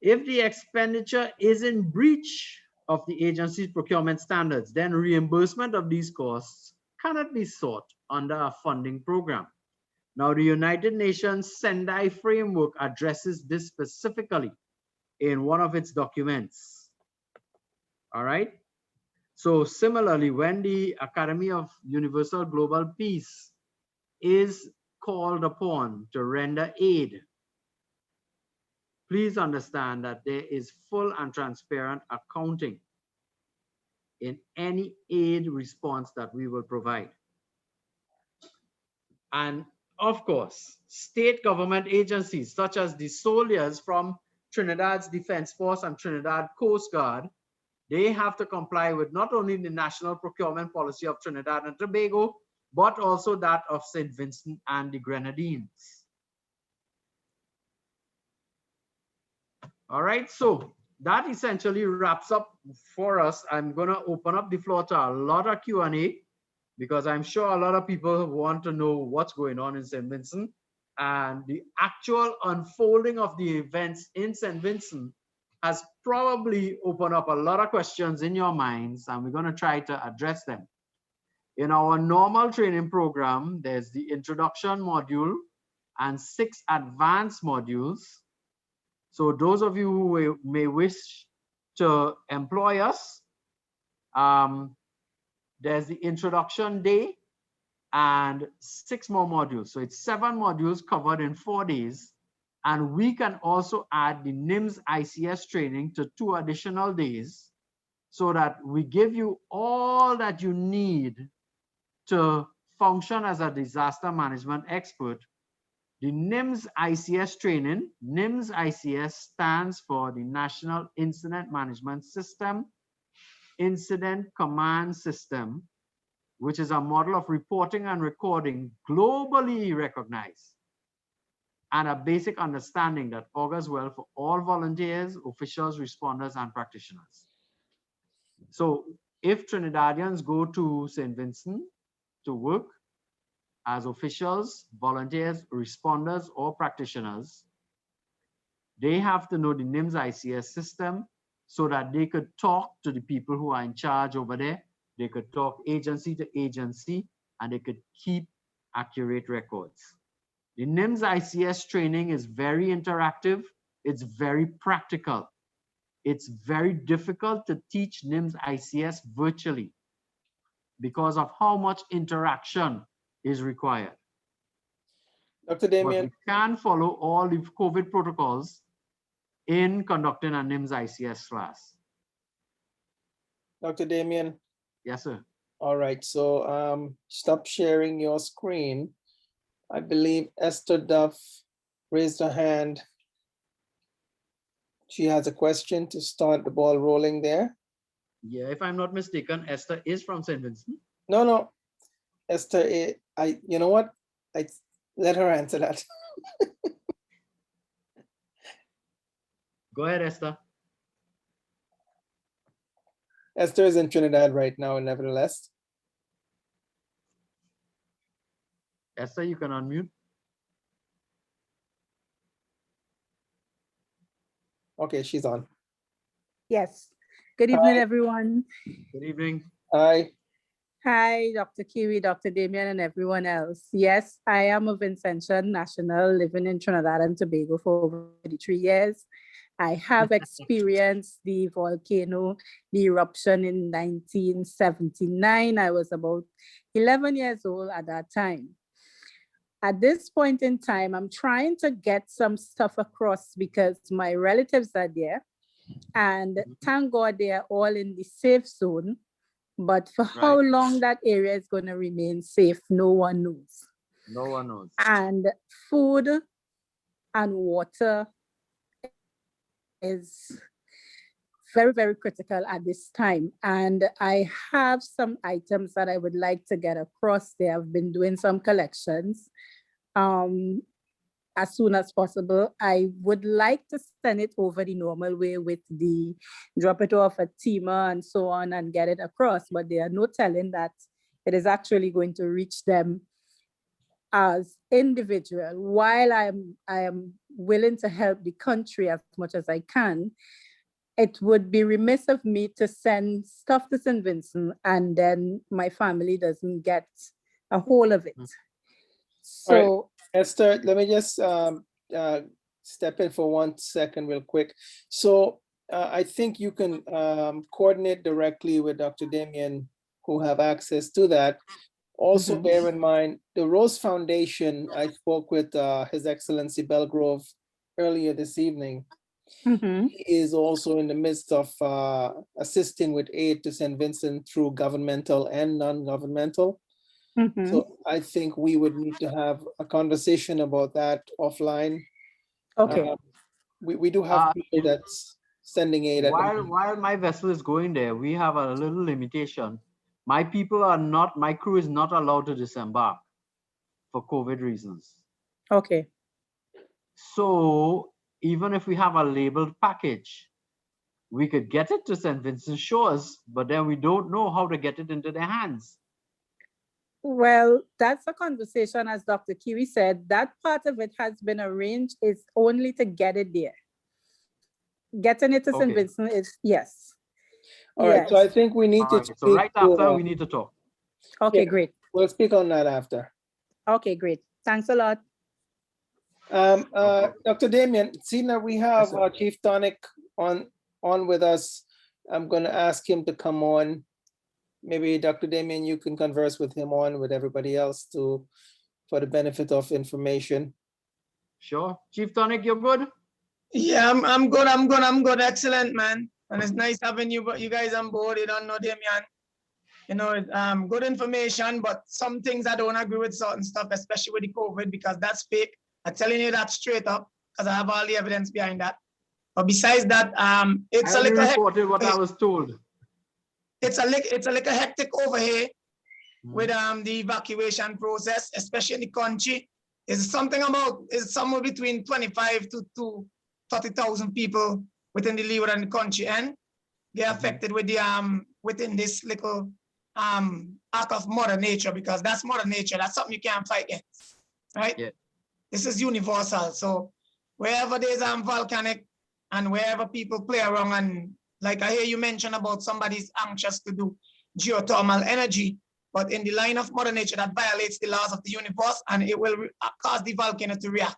[SPEAKER 1] If the expenditure is in breach of the agency's procurement standards, then reimbursement of these costs cannot be sought under a funding program. Now, the United Nations Sendai framework addresses this specifically in one of its documents. All right. So similarly, when the Academy of Universal Global Peace is called upon to render aid, please understand that there is full and transparent accounting in any aid response that we will provide. And of course, state government agencies such as the soldiers from Trinidad's Defense Force and Trinidad Coast Guard, they have to comply with not only the national procurement policy of Trinidad and Tobago, but also that of St. Vincent and the Grenadines. All right, so that essentially wraps up for us. I'm going to open up the floor to a lot of Q&A because I'm sure a lot of people want to know what's going on in St. Vincent and the actual unfolding of the events in St. Vincent has probably opened up a lot of questions in your minds, and we're going to try to address them. In our normal training program, there's the introduction module and 6 advanced modules. So those of you who may wish to employ us, there's the introduction day and 6 more modules. So it's 7 modules covered in 4 days. And we can also add the NIMS ICS training to 2 additional days so that we give you all that you need to function as a disaster management expert. The NIMS ICS training, NIMS ICS stands for the National Incident Management System, Incident Command System, which is a model of reporting and recording globally recognized, and a basic understanding that augurs well for all volunteers, officials, responders, and practitioners. So if Trinidadians go to St. Vincent to work as officials, volunteers, responders, or practitioners, they have to know the NIMS ICS system so that they could talk to the people who are in charge over there. They could talk agency to agency, and they could keep accurate records. The NIMS ICS training is very interactive. It's very practical. It's very difficult to teach NIMS ICS virtually because of how much interaction is required.
[SPEAKER 2] Dr. Damian.
[SPEAKER 1] But we can follow all the COVID protocols in conducting a NIMS ICS class.
[SPEAKER 2] Dr. Damian.
[SPEAKER 1] Yes, sir.
[SPEAKER 2] All right, so stop sharing your screen. I believe Esther Duff raised her hand. She has a question to start the ball rolling there.
[SPEAKER 1] Yeah, if I'm not mistaken, Esther is from St. Vincent.
[SPEAKER 2] No. Esther, you know what? I let her answer that.
[SPEAKER 1] Go ahead, Esther.
[SPEAKER 2] Esther is in Trinidad right now, nevertheless.
[SPEAKER 1] Esther, you can unmute.
[SPEAKER 2] Okay, she's on.
[SPEAKER 3] Yes. Good evening,
[SPEAKER 2] Hi.
[SPEAKER 3] everyone.
[SPEAKER 1] Good evening.
[SPEAKER 2] Hi.
[SPEAKER 3] Hi, Dr. KIWI, Dr. Damian, and everyone else. Yes, I am a Vincentian national living in Trinidad and Tobago for over 33 years. I have experienced the volcano, the eruption in 1979. I was about 11 years old at that time. At this point in time, I'm trying to get some stuff across because my relatives are there. And thank God they are all in the safe zone. But for how long that area is going to remain safe, no one knows.
[SPEAKER 1] No one knows.
[SPEAKER 3] And food and water is very, very critical at this time. And I have some items that I would like to get across. They have been doing some collections. As soon as possible. I would like to send it over the normal way with the drop it off at Tima and so on and get it across, but there are no telling that it is actually going to reach them as individual. While I am willing to help the country as much as I can, it would be remiss of me to send stuff to St. Vincent and then my family doesn't get a hold of it. So
[SPEAKER 2] Esther, let me just step in for 1 second real quick. So I think you can coordinate directly with Dr. Damian, who have access to that. Also bear in mind, the Rose Foundation, I spoke with His Excellency Belgrove earlier this evening. He is also in the midst of assisting with aid to St. Vincent through governmental and non-governmental. So I think we would need to have a conversation about that offline.
[SPEAKER 3] Okay.
[SPEAKER 2] We do have people that's sending aid.
[SPEAKER 1] While my vessel is going there, we have a little limitation. My people are not, my crew is not allowed to disembark for COVID reasons.
[SPEAKER 3] Okay.
[SPEAKER 1] So even if we have a labeled package, we could get it to St. Vincent Shores, but then we don't know how to get it into their hands.
[SPEAKER 3] Well, that's a conversation, as Dr. KIWI said. That part of it has been arranged. It's only to get it there. Getting it to St. Vincent is, yes.
[SPEAKER 2] All right, so I think we need to speak.
[SPEAKER 1] So right after, we need to talk.
[SPEAKER 3] Okay, great.
[SPEAKER 2] We'll speak on that after.
[SPEAKER 3] Okay, great. Thanks a lot.
[SPEAKER 2] Dr. Damian, seeing that we have Chief Tonic on with us, I'm going to ask him to come on. Maybe Dr. Damian, you can converse with him on with everybody else to, for the benefit of information.
[SPEAKER 1] Sure. Chief Tonic, you're good?
[SPEAKER 4] Yeah, I'm good. Excellent, man. And it's nice having you guys on board. You don't know Damian. You know, good information, but some things I don't agree with certain stuff, especially with the COVID, because that's fake. I'm telling you that straight up, because I have all the evidence behind that. But besides that, it's
[SPEAKER 1] I
[SPEAKER 4] a little
[SPEAKER 1] reported what I was told.
[SPEAKER 4] It's a little hectic over here with the evacuation process, especially in the country. It's somewhere between 25 to 30,000 people within the leeward and the country, and they're affected with the within this little act of Mother Nature, because that's Mother Nature. That's something you can't fight against, right? Yeah. This is universal. So wherever there's volcanic and wherever people play around, and like I hear you mention about somebody's anxious to do geothermal energy, but in the line of Mother Nature, that violates the laws of the universe and it will cause the volcano to react.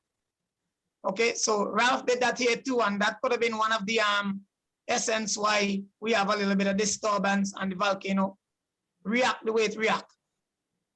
[SPEAKER 4] Okay, so Ralph did that here too, and that could have been one of the essence why we have a little bit of disturbance and the volcano react the way it react.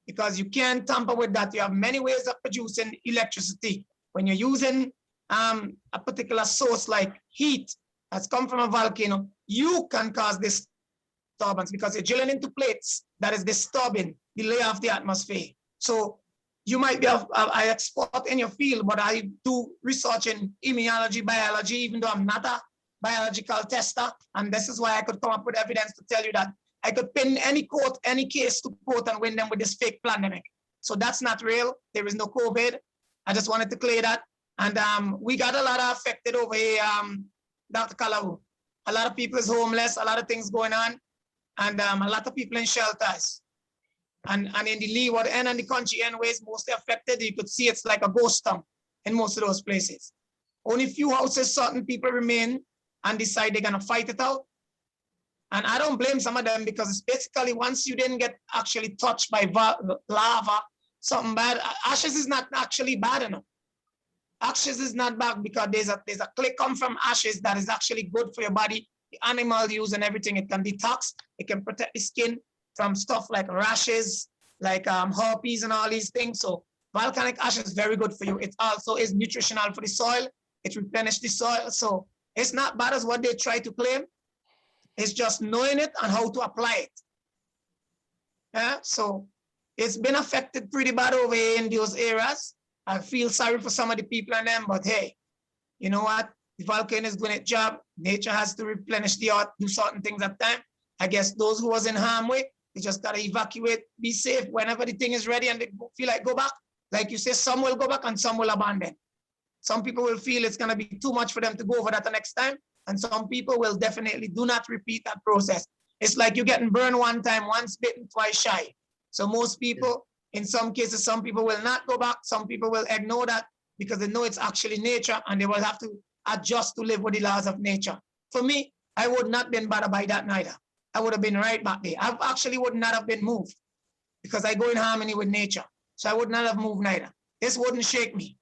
[SPEAKER 4] Because you can't tamper with that. You have many ways of producing electricity. When you're using a particular source like heat that's come from a volcano, you can cause disturbance because you're drilling into plates that is disturbing the layer of the atmosphere. So you might be an expert in your field, but I do research in immunology, biology, even though I'm not a biological tester. And this is why I could come up with evidence to tell you that I could pin any court, any case to court and win them with this fake pandemic. So that's not real. There is no COVID. I just wanted to clear that. And we got a lot of affected over here, Dr. KALLOO. A lot of people is homeless, a lot of things going on, and a lot of people in shelters. And in the leeward end and the country anyways, mostly affected. You could see it's like a ghost town in most of those places. Only few houses, certain people remain and decide they're gonna fight it out. And I don't blame some of them because it's basically once you didn't get actually touched by lava, something bad, ashes is not actually bad enough. Ashes is not bad because there's a clay come from ashes that is actually good for your body. The animal use and everything, it can detox, it can protect the skin from stuff like rashes, like herpes and all these things. So volcanic ash is very good for you. It also is nutritional for the soil. It replenishes the soil. So it's not bad as what they try to claim. It's just knowing it and how to apply it. Yeah, so it's been affected pretty bad over here in those areas. I feel sorry for some of the people and them, but hey, you know what? The volcano is doing its job. Nature has to replenish the earth, do certain things at time. I guess those who was in harm way, they just gotta evacuate, be safe whenever the thing is ready and they feel like go back. Like you say, some will go back and some will abandon. Some people will feel it's gonna be too much for them to go over that the next time. And some people will definitely do not repeat that process. It's like you're getting burned one time, once bitten, twice shy. So most people, in some cases, some people will not go back. Some people will ignore that because they know it's actually nature and they will have to adjust to live with the laws of nature. For me, I would not have been bothered by that neither. I would have been right back there. I actually would not have been moved because I go in harmony with nature. So I would not have moved neither. This wouldn't shake me.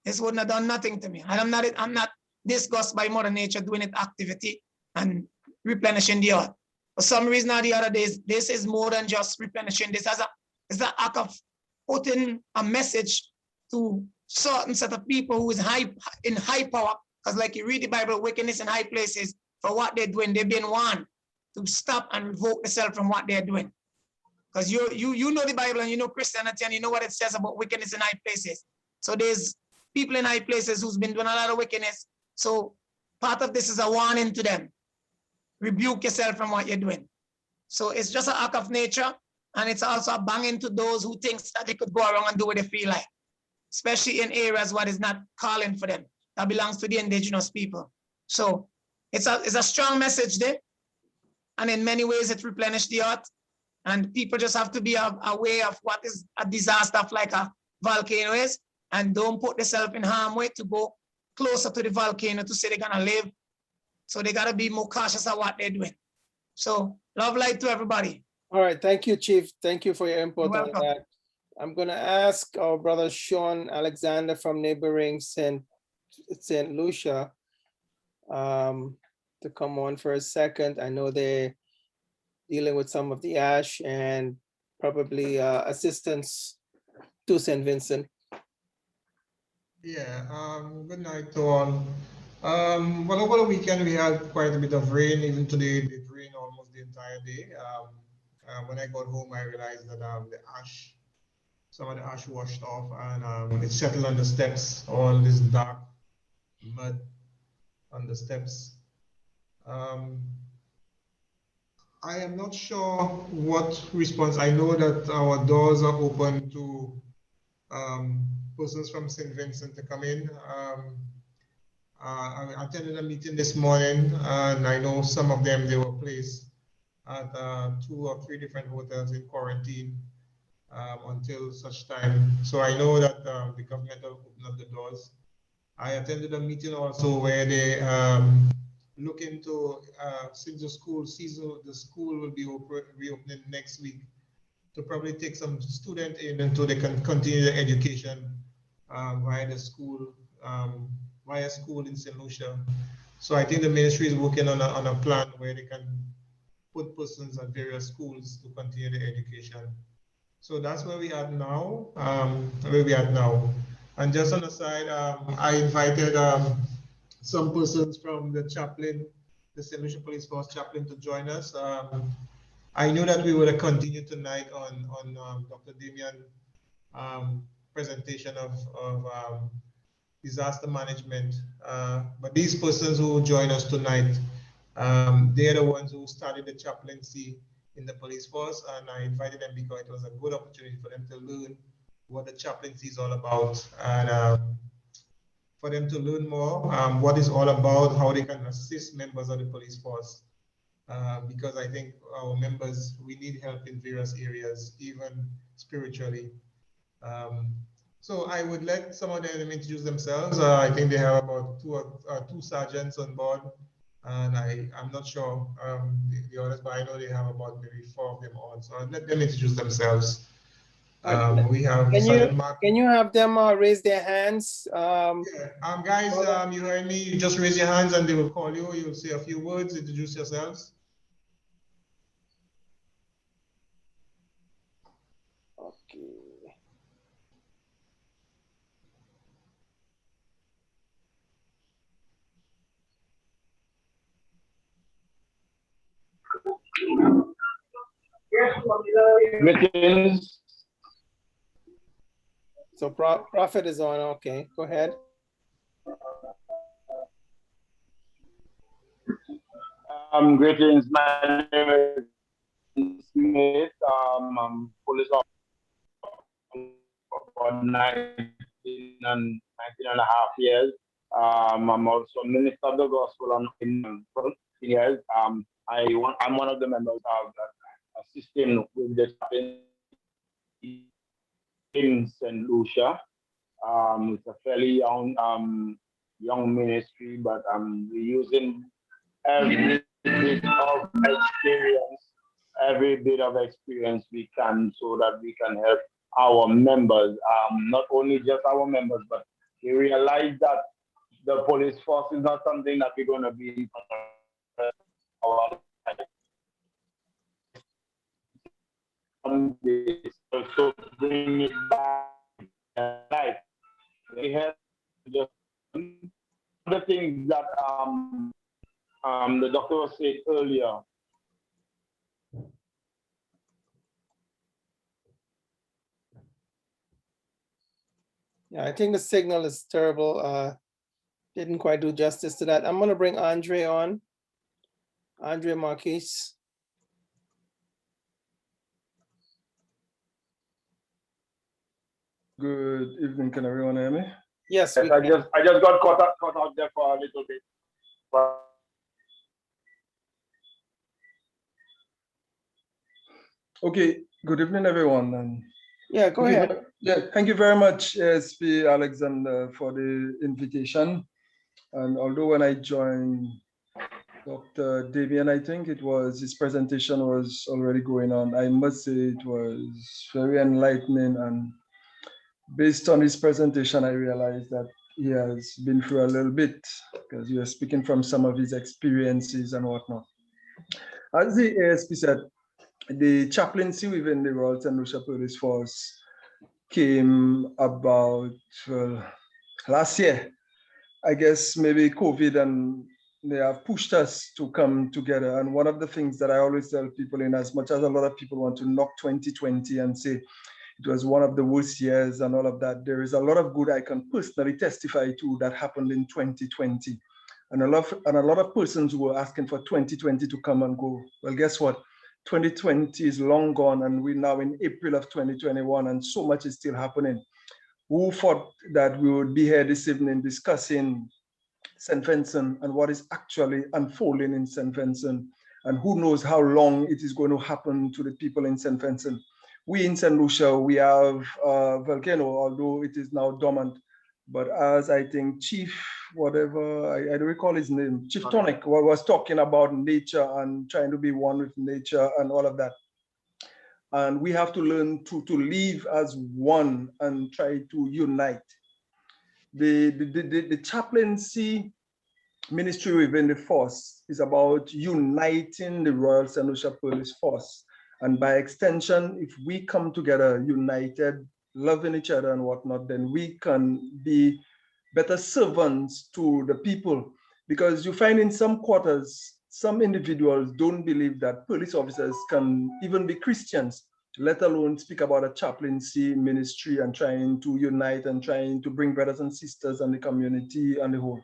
[SPEAKER 4] This wouldn't have done nothing to me. I'm not disgusted by Mother Nature doing its activity and replenishing the earth. For some reason or the other, this is more than just replenishing. This is an act of putting a message to certain set of people who is in high power. Because like you read the Bible, wickedness in high places, for what they're doing, they've been warned to stop and revoke themselves from what they're doing. Because you know the Bible and you know Christianity and you know what it says about wickedness in high places. So there's people in high places who's been doing a lot of wickedness. So part of this is a warning to them. Rebuke yourself from what you're doing. So it's just an act of nature, and it's also a banging to those who think that they could go around and do what they feel like, especially in areas what is not calling for them. That belongs to the indigenous people. So it's a strong message there, and in many ways it replenished the earth, and people just have to be aware of what is a disaster like a volcano is, and don't put themselves in harm's way to go closer to the volcano to say they're gonna live. So they gotta be more cautious of what they're doing. So love light to everybody.
[SPEAKER 2] All right, thank you, Chief. Thank you for your input
[SPEAKER 4] You're
[SPEAKER 2] on
[SPEAKER 4] welcome.
[SPEAKER 2] that. I'm gonna ask our brother Sean Alexander from neighboring St. Lucia to come on for a second. I know they're dealing with some of the ash and probably assistance to St. Vincent.
[SPEAKER 5] Yeah, good night to all. Well, over the weekend we had quite a bit of rain. Even today it rained almost the entire day. When I got home, I realized that some of the ash washed off and it settled on the steps, all this dark mud on the steps. I am not sure what response. I know that our doors are open to persons from St. Vincent to come in. I attended a meeting this morning, and I know some of them, they were placed at 2 or 3 different hotels in quarantine until such time. So I know that the government will open up the doors. I attended a meeting also where they look into, since the school will be reopening next week, to probably take some student in until they can continue their education via school in St. Lucia. So I think the ministry is working on a plan where they can put persons at various schools to continue their education. So that's where we are now. And just on the side, I invited some persons from the chaplain, the St. Lucia Police Force chaplain, to join us. I know that we will continue tonight on Dr. Damian presentation of disaster management. But these persons who join us tonight, they are the ones who started the chaplaincy in the police force, and I invited them because it was a good opportunity for them to learn what the chaplaincy is all about, and for them to learn more what it's all about, how they can assist members of the police force. Because I think our members, we need help in various areas, even spiritually. So I would let some of them introduce themselves. I think they have about two sergeants on board, And I'm not sure the others, but I know they have about maybe 4 of them on. So I'll let them introduce themselves. We have Sergeant Mark.
[SPEAKER 2] Can you have them raise their hands?
[SPEAKER 5] Yeah. Guys, you heard me. You just raise your hands and they will call you. You'll say a few words, introduce yourselves.
[SPEAKER 2] Okay.
[SPEAKER 6] Greetings.
[SPEAKER 2] So Prophet is on. Okay, go ahead.
[SPEAKER 6] Greetings. My name is Smith. I'm police officer for 19 and 19.5 years. I'm also minister of the gospel in 14 years. I'm one of the members of assisting with the in St. Lucia. It's a fairly young ministry, but we're using every bit of experience we can, so that we can help our members. Not only just our members, but we realize that the police force is not something that we're going to be our also bring it back life. We have just the things that the doctor said earlier.
[SPEAKER 2] Yeah, I think the signal is terrible. Didn't quite do justice to that. I'm going to bring Andre on. Andre Marquis.
[SPEAKER 7] Good evening, can everyone hear me?
[SPEAKER 2] Yes,
[SPEAKER 6] I just got caught out there for a little bit. But
[SPEAKER 7] Okay, good evening, everyone. And
[SPEAKER 2] yeah, go ahead.
[SPEAKER 7] Yeah, thank you very much, ASP Alexander, for the invitation. And although when I joined Dr. Damian, I think it was, his presentation was already going on, I must say it was very enlightening. And based on his presentation, I realized that he has been through a little bit, because he was speaking from some of his experiences and whatnot. As the ASP said, the chaplaincy within the Royal St. Lucia Police Force came about last year. I guess maybe COVID and they have pushed us to come together. And one of the things that I always tell people, in as much as a lot of people want to knock 2020 and say it was one of the worst years and all of that, there is a lot of good I can personally testify to that happened in 2020. And a lot of persons who were asking for 2020 to come and go. Well, guess what? 2020 is long gone, and we're now in April of 2021, and so much is still happening. Who thought that we would be here this evening discussing St. Vincent and what is actually unfolding in St. Vincent, and who knows how long it is going to happen to the people in St. Vincent. We in St. Lucia, we have a volcano, although it is now dormant. But as I think Chief, whatever, I don't recall his name, Chief Tonic was talking about nature and trying to be one with nature and all of that. And we have to learn to live as one and try to unite. The chaplaincy ministry within the force is about uniting the Royal St. Lucia Police Force. And by extension, if we come together united, loving each other and whatnot, then we can be better servants to the people. Because you find in some quarters, some individuals don't believe that police officers can even be Christians, let alone speak about a chaplaincy ministry and trying to unite and trying to bring brothers and sisters and the community and the whole.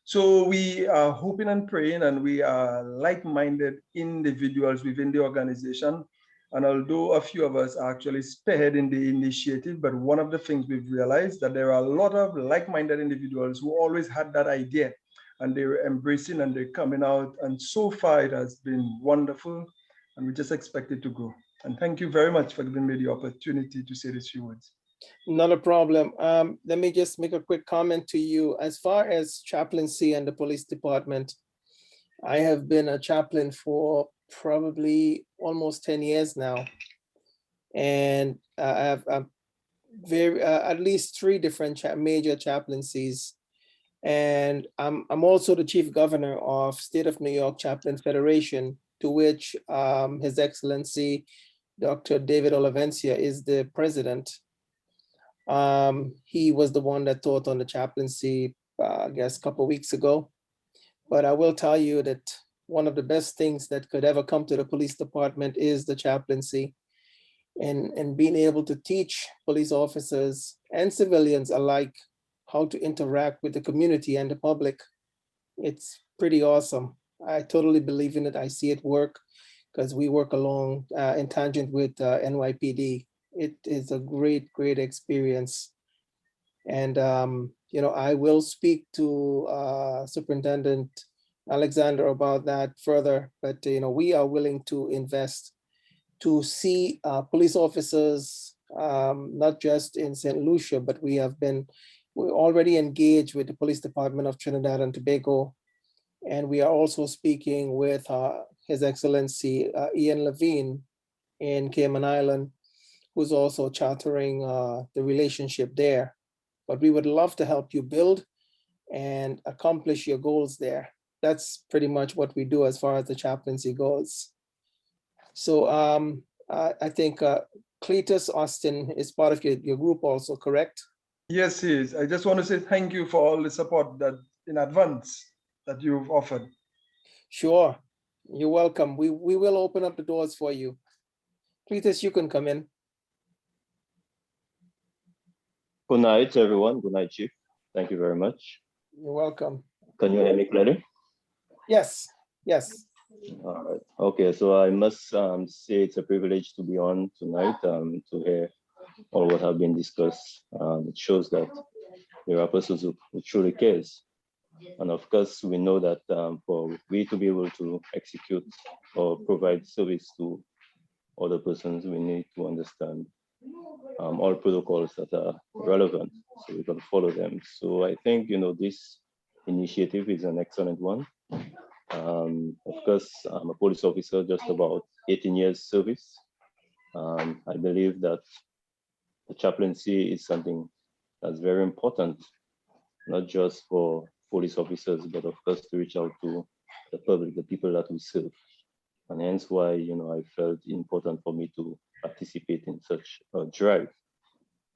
[SPEAKER 7] So we are hoping and praying, and we are like-minded individuals within the organization. And although a few of us are actually spearheading the initiative, but one of the things we've realized that there are a lot of like-minded individuals who always had that idea, and they're embracing and they're coming out. And so far it has been wonderful, and we just expect it to grow. And thank you very much for giving me the opportunity to say these few words.
[SPEAKER 2] Not a problem. Let me just make a quick comment to you. As far as chaplaincy and the police department, I have been a chaplain for probably almost 10 years now. And I have at least 3 different major chaplaincies. And I'm also the chief governor of State of New York Chaplain Federation, to which His Excellency Dr. David Olavencia is the president. He was the one that taught on the chaplaincy, I guess, a couple of weeks ago. But I will tell you that one of the best things that could ever come to the police department is the chaplaincy, and being able to teach police officers and civilians alike how to interact with the community and the public. It's pretty awesome. I totally believe in it. I see it work because we work along in tangent with NYPD. It is a great, great experience. And, you know, I will speak to Superintendent Alexander about that further, but, you know, we are willing to invest to see police officers, not just in St. Lucia, but we're already engaged with the Police Department of Trinidad and Tobago. And we are also speaking with His Excellency Ian Levine in Cayman Island, who's also chartering the relationship there. But we would love to help you build and accomplish your goals there. That's pretty much what we do as far as the chaplaincy goes. So I think Cletus Austin is part of your group also, correct?
[SPEAKER 7] Yes, he is. I just want to say thank you for all the support that in advance that you've offered.
[SPEAKER 2] Sure, you're welcome. We will open up the doors for you. Cletus, you can come in.
[SPEAKER 8] Good night, everyone. Good night, Chief. Thank you very much.
[SPEAKER 2] You're welcome.
[SPEAKER 8] Can you hear me clearly?
[SPEAKER 2] Yes, yes.
[SPEAKER 8] All right. Okay, so I must say it's a privilege to be on tonight to hear all what have been discussed. It shows that there are persons who truly cares. And of course, we know that for we to be able to execute or provide service to other persons, we need to understand all protocols that are relevant so we can follow them. So I think, you know, this initiative is an excellent one. Of course, I'm a police officer, just about 18 years service. I believe that the chaplaincy is something that's very important, not just for police officers, but of course to reach out to the public, the people that we serve. And hence why, you know, I felt important for me to participate in such a drive.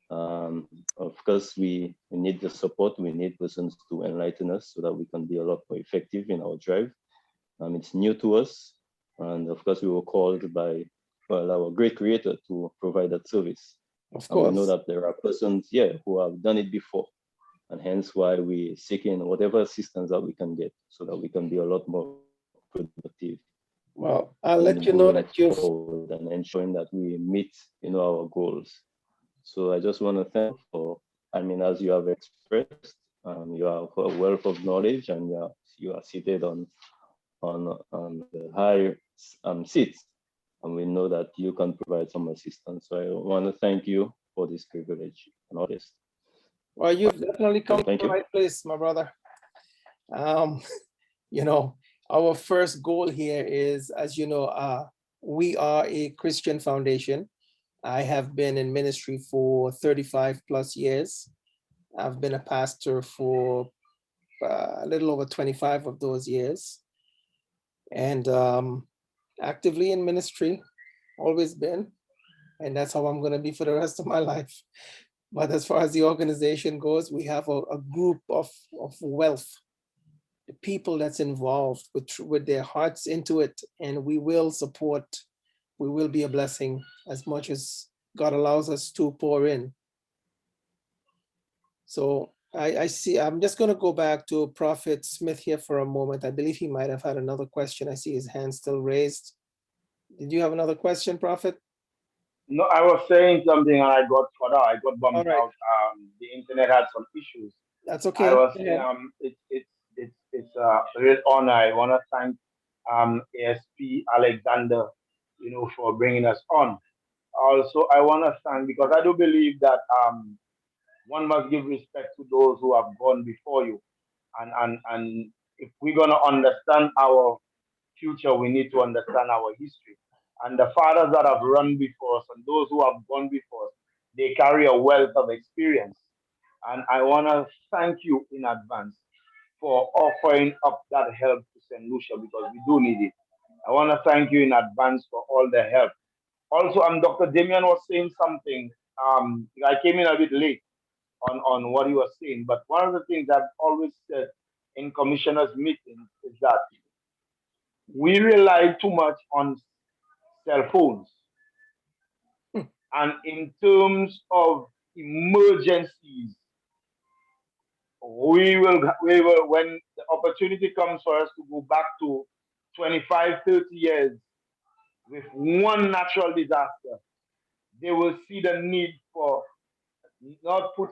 [SPEAKER 8] Of course, we need the support. We need persons to enlighten us so that we can be a lot more effective in our drive. It's new to us. And of course, we were called by, well, our great creator to provide that service.
[SPEAKER 2] Of course.
[SPEAKER 8] And we know that there are persons here who have done it before. And hence why we're seeking whatever assistance that we can get so that we can be a lot more productive.
[SPEAKER 2] Well, I'll let you know that you've
[SPEAKER 8] and ensuring that we meet, you know, our goals. So I just want to thank for, I mean, as you have expressed, you have a wealth of knowledge and you are seated on the higher seats, and we know that you can provide some assistance. So I want to thank you for this privilege and all this.
[SPEAKER 2] Well, you've definitely come to
[SPEAKER 8] Thank
[SPEAKER 2] the
[SPEAKER 8] you.
[SPEAKER 2] right place, my brother. You know, our first goal here is, as you know, we are a Christian foundation. I have been in ministry for 35 plus years. I've been a pastor for a little over 25 of those years. And actively in ministry, always been. And that's how I'm going to be for the rest of my life. But as far as the organization goes, we have a group of wealth, the people that's involved with their hearts into it, and we will support, we will be a blessing as much as God allows us to pour in. So I see, I'm just going to go back to Prophet Smith here for a moment. I believe he might have had another question. I see his hand still raised. Did you have another question, Prophet?
[SPEAKER 6] No, I was saying something and I got cut out. I got bumped
[SPEAKER 2] All right.
[SPEAKER 6] out. The internet had some issues.
[SPEAKER 2] That's okay.
[SPEAKER 6] I was saying it's a real honor. I want to thank ASP Alexander, you know, for bringing us on. Also, I want to thank, because I do believe that one must give respect to those who have gone before you, and if we're going to understand our future, we need to understand our history. And the fathers that have run before us and those who have gone before us, they carry a wealth of experience. And I want to thank you in advance for offering up that help to St. Lucia, because we do need it. I want to thank you in advance for all the help. Also, Dr. Damian was saying something. I came in a bit late on what he was saying, but one of the things I've always said in commissioners' meetings is that we rely too much on cell phones. And in terms of emergencies, we will, when the opportunity comes for us to go back to 25, 30 years with one natural disaster, they will see the need for not for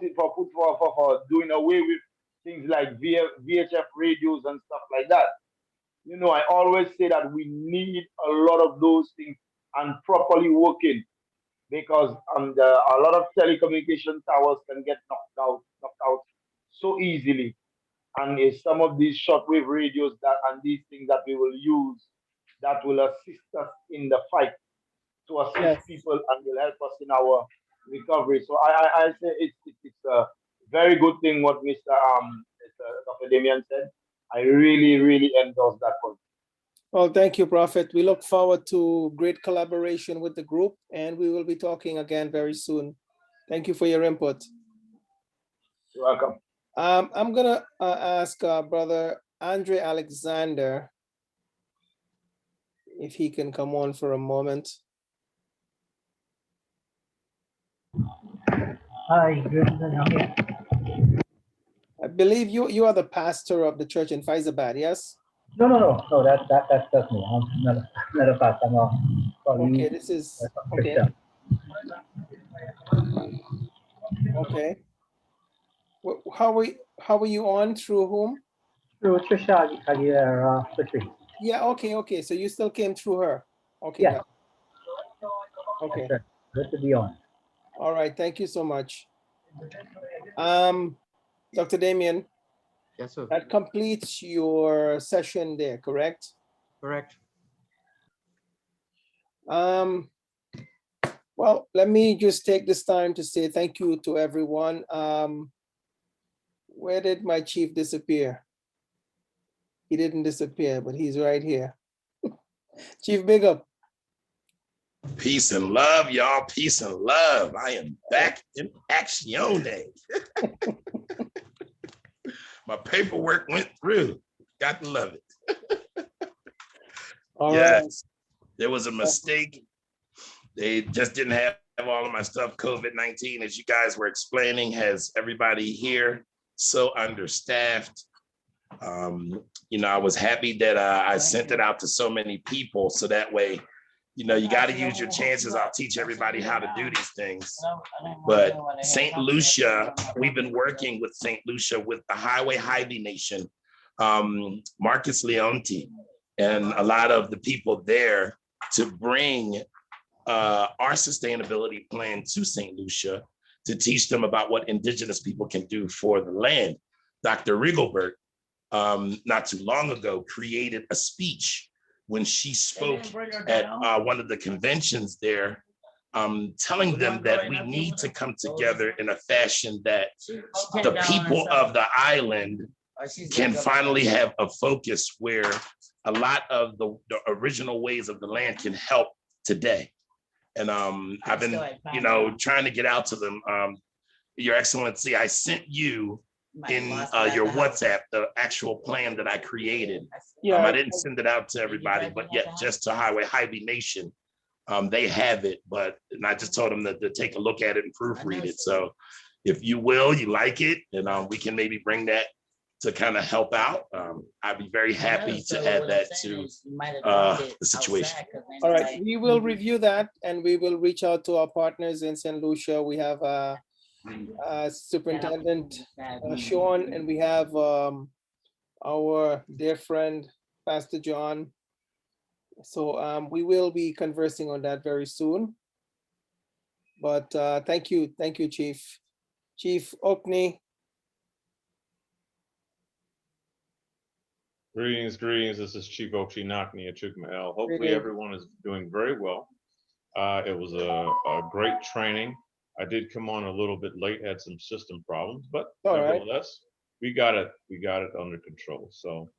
[SPEAKER 6] doing away with things like VHF radios and stuff like that. You know, I always say that we need a lot of those things and properly working, because a lot of telecommunication towers can get knocked out so easily. And it's some of these shortwave radios and these things that we will use that will assist us in the fight, to assist people and will help us in our recovery. So I say it's a very good thing what Mr. Dr. Damian said. I really endorse that point.
[SPEAKER 2] Well, thank you, Prophet. We look forward to great collaboration with the group, and we will be talking again very soon. Thank you for your input.
[SPEAKER 6] You're welcome.
[SPEAKER 2] I'm gonna ask Brother Andre Alexander if he can come on for a moment.
[SPEAKER 9] Hi, good evening. I'm here.
[SPEAKER 2] I believe you are the pastor of the church in Faizabad, yes?
[SPEAKER 9] No, that's me. I'm not a pastor.
[SPEAKER 2] Okay, this is okay. Okay. How are you on, through whom?
[SPEAKER 9] Through Trisha Aguilera, Patrice.
[SPEAKER 2] Yeah, okay. So you still came through her. Okay.
[SPEAKER 9] Yeah.
[SPEAKER 2] Okay.
[SPEAKER 9] Sure. Good to be on.
[SPEAKER 2] All right, thank you so much. Dr. Damian.
[SPEAKER 1] Yes, sir.
[SPEAKER 2] That completes your session there, correct?
[SPEAKER 1] Correct.
[SPEAKER 2] Well, let me just take this time to say thank you to everyone. Where did my chief disappear? He didn't disappear, but he's right here. Chief, big up.
[SPEAKER 10] Peace and love, y'all. Peace and love. I am back in action. My paperwork went through. Got to love it. Yes, there was a mistake. They just didn't have all of my stuff. COVID-19, as you guys were explaining, has everybody here so understaffed. I was happy that I sent it out to so many people, so that way, you got to use your chances. I'll teach everybody how to do these things. But St. Lucia, we've been working with St. Lucia with the Hy-Vee Nation, Marcus Leonti, and a lot of the people there to bring our sustainability plan to St. Lucia, to teach them about what indigenous people can do for the land. Dr. Rigoberт, not too long ago, created a speech when she spoke at one of the conventions there, telling them that we need to come together in a fashion that the people of the island can finally have a focus where a lot of the original ways of the land can help today. And I've been, trying to get out to them. Your Excellency, I sent you in your WhatsApp the actual plan that I created. I didn't send it out to everybody, but yet just to Hy-Vee Nation. They have it, and I just told them to take a look at it and proofread it. So if you like it, then we can maybe bring that to kind of help out. I'd be very happy to add that to the situation.
[SPEAKER 2] All right, we will review that and we will reach out to our partners in St. Lucia. We have Superintendent Sean, and we have our dear friend, Pastor John. So we will be conversing on that very soon. But thank you, Chief. Chief Okney.
[SPEAKER 11] Greetings, greetings. This is Chief Ochinakni Achukmael. Hopefully
[SPEAKER 2] Greetings.
[SPEAKER 11] everyone is doing very well. It was a great training. I did come on a little bit late, had some system problems, but
[SPEAKER 2] All right.
[SPEAKER 11] nevertheless, we got it under control. So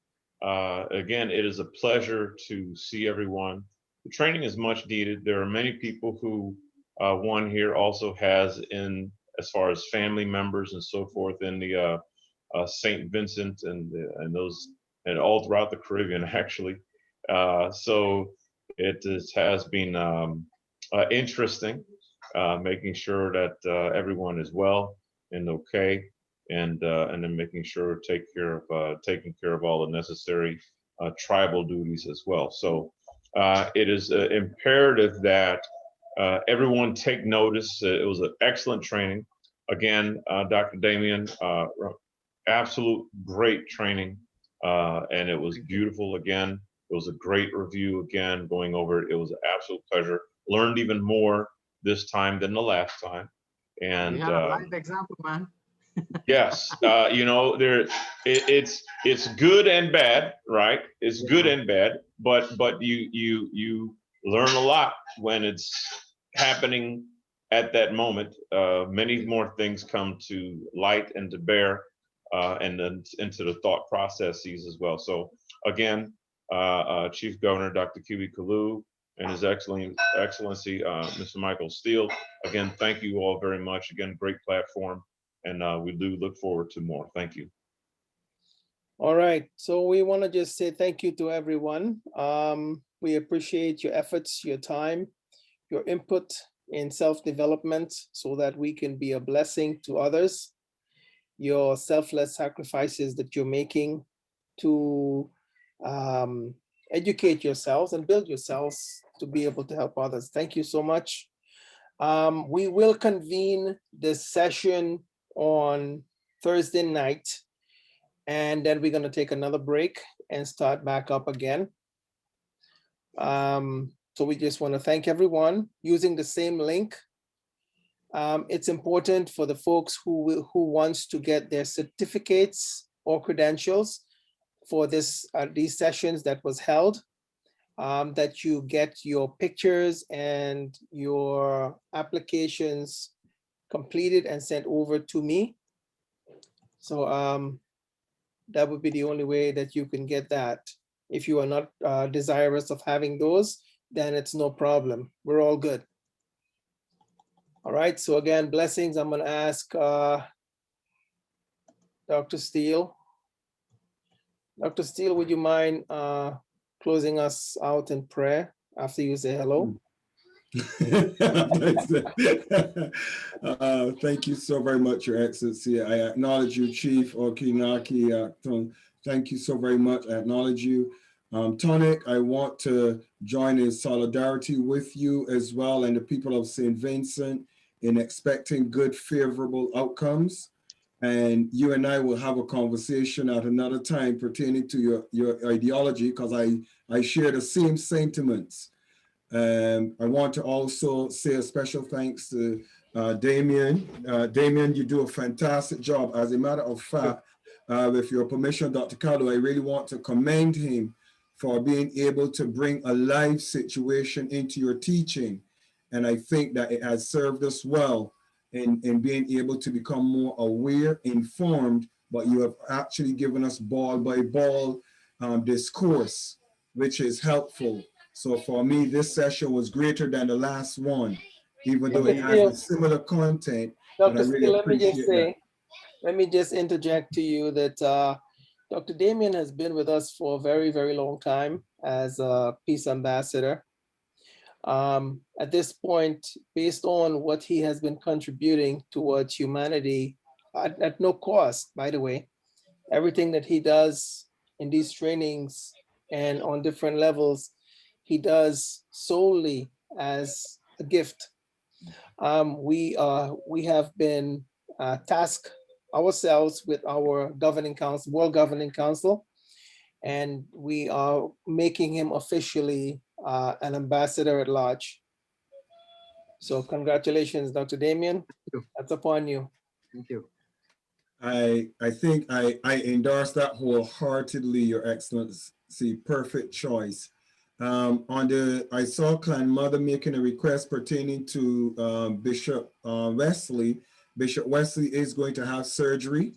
[SPEAKER 11] again, it is a pleasure to see everyone. The training is much needed. There are many people who one here also has in as far as family members and so forth in the St. Vincent and those and all throughout the Caribbean actually. So has been interesting, making sure that everyone is well and okay, and then making sure taking care of all the necessary tribal duties as well. So it is imperative that everyone take notice. It was an excellent training. Again, Dr. Damian, absolute great training, and it was beautiful. Again, it was a great review. Again, going over it, it was an absolute pleasure. Learned even more this time than the last time, and
[SPEAKER 1] We had a live example, man.
[SPEAKER 11] yes, you know, it's good and bad, right? It's good and bad, but you learn a lot when it's happening at that moment. Many more things come to light and to bear, and then into the thought processes as well. So again, Chief Governor Dr. KIWI KALLOO and His Excellency Mr. Michael Steele. Again, thank you all very much. Again, great platform, and we do look forward to more. Thank you.
[SPEAKER 2] All right, so we want to just say thank you to everyone. We appreciate your efforts, your time, your input in self-development so that we can be a blessing to others. Your selfless sacrifices that you're making to educate yourselves and build yourselves to be able to help others. Thank you so much. We will convene this session on Thursday night, and then we're going to take another break and start back up again. So we just want to thank everyone using the same link. It's important for the folks who wants to get their certificates or credentials for these sessions that was held, that you get your pictures and your applications completed and sent over to me. So that would be the only way that you can get that. If you are not desirous of having those, then it's no problem. We're all good. All right, so again, blessings. I'm going to ask Dr. Steele. Dr. Steele, would you mind closing us out in prayer after you say hello?
[SPEAKER 12] Thank you so very much, Your Excellency. I acknowledge you, Chief Okinaki. Thank you so very much. I acknowledge you. Tonic, I want to join in solidarity with you as well and the people of St. Vincent in expecting good, favorable outcomes. And you and I will have a conversation at another time pertaining to your ideology, because I share the same sentiments. I want to also say a special thanks to Damian. Damian, you do a fantastic job. As a matter of fact, with your permission, Dr. KALLOO, I really want to commend him for being able to bring a live situation into your teaching. And I think that it has served us well in being able to become more aware, informed, but you have actually given us ball by ball discourse, which is helpful. So for me, this session was greater than the last one, even though it has a similar content.
[SPEAKER 2] Dr. Steele, let me just interject to you that Dr. Damian has been with us for a very, very long time as a peace ambassador. At this point, based on what he has been contributing towards humanity at no cost, by the way, everything that he does in these trainings and on different levels, he does solely as a gift. We have been tasked ourselves with our governing council, World Governing Council, and we are making him officially an ambassador at large. So congratulations, Dr. Damian. That's upon you.
[SPEAKER 1] Thank you.
[SPEAKER 12] I think I endorse that wholeheartedly, Your Excellency. Perfect choice. I saw Clan Mother making a request pertaining to Bishop Wesley. Bishop Wesley is going to have surgery,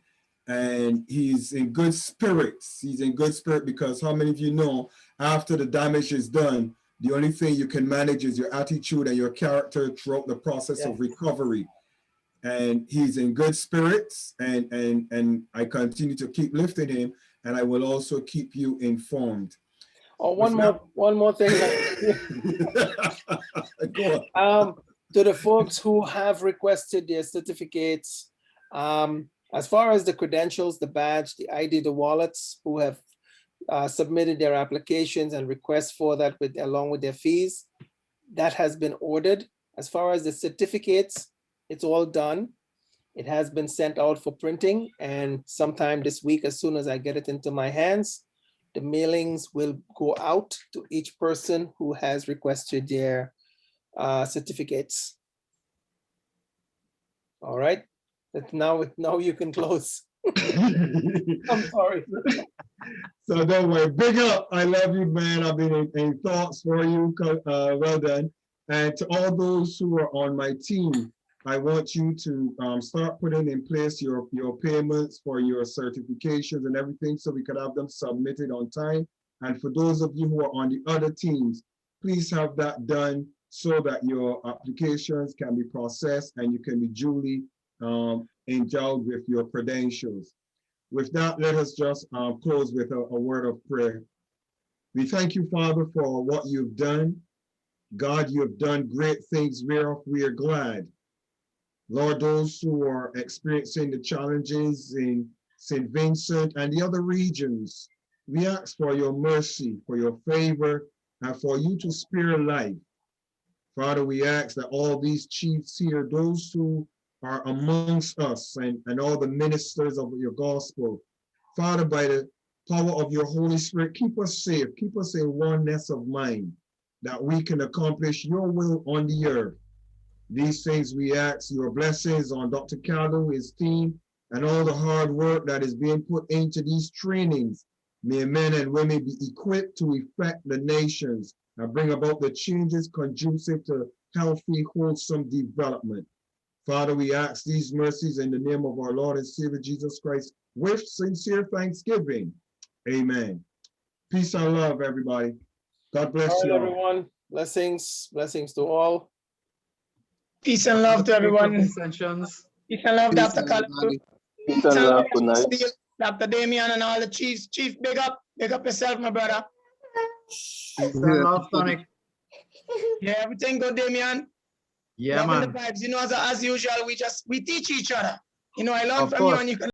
[SPEAKER 12] and he's in good spirits. He's in good spirit because how many of you know after the damage is done, the only thing you can manage is your attitude and your character throughout the process of recovery. And he's in good spirits, and I continue to keep lifting him, and I will also keep you informed.
[SPEAKER 2] Oh, one more thing.
[SPEAKER 12] Go on.
[SPEAKER 2] To the folks who have requested their certificates, as far as the credentials, the badge, the ID, the wallets, who have submitted their applications and requests for that along with their fees, that has been ordered. As far as the certificates, it's all done. It has been sent out for printing, and sometime this week, as soon as I get it into my hands, the mailings will go out to each person who has requested their certificates. All right, now you can close. I'm sorry.
[SPEAKER 12] So don't worry, big up. I love you, man. I've been in thoughts for you. Well done. And to all those who are on my team, I want you to start putting in place your payments for your certifications and everything so we could have them submitted on time. And for those of you who are on the other teams, please have that done so that your applications can be processed and you can be duly endowed with your credentials. With that, let us just close with a word of prayer. We thank you, Father, for what you've done. God, you have done great things whereof we are glad. Lord, those who are experiencing the challenges in St. Vincent and the other regions, we ask for your mercy, for your favor, and for you to spare life. Father, we ask that all these chiefs here, those who are amongst us and all the ministers of your gospel, Father, by the power of your Holy Spirit, keep us safe, keep us in oneness of mind, that we can accomplish your will on the earth. These things we ask your blessings on Dr. KALLOO, his team, and all the hard work that is being put into these trainings. May men and women be equipped to effect the nations and bring about the changes conducive to healthy, wholesome development. Father, we ask these mercies in the name of our Lord and Savior Jesus Christ with sincere thanksgiving. Amen. Peace and love, everybody. God bless you all.
[SPEAKER 2] Everyone. Blessings to all.
[SPEAKER 4] Peace and love to everyone.
[SPEAKER 1] Peace
[SPEAKER 4] and love, Dr. KALLOO.
[SPEAKER 8] Peace and love. Good night.
[SPEAKER 4] Dr. Damian and all the chiefs. Chief, big up yourself, my brother.
[SPEAKER 1] Peace and love, Tonic.
[SPEAKER 4] Yeah, everything good, Damian.
[SPEAKER 1] Yeah,
[SPEAKER 4] Loving
[SPEAKER 1] man.
[SPEAKER 4] the vibes. You know, as usual, we teach each other. You know, I learn
[SPEAKER 1] Of
[SPEAKER 4] from
[SPEAKER 1] course.
[SPEAKER 4] you and you can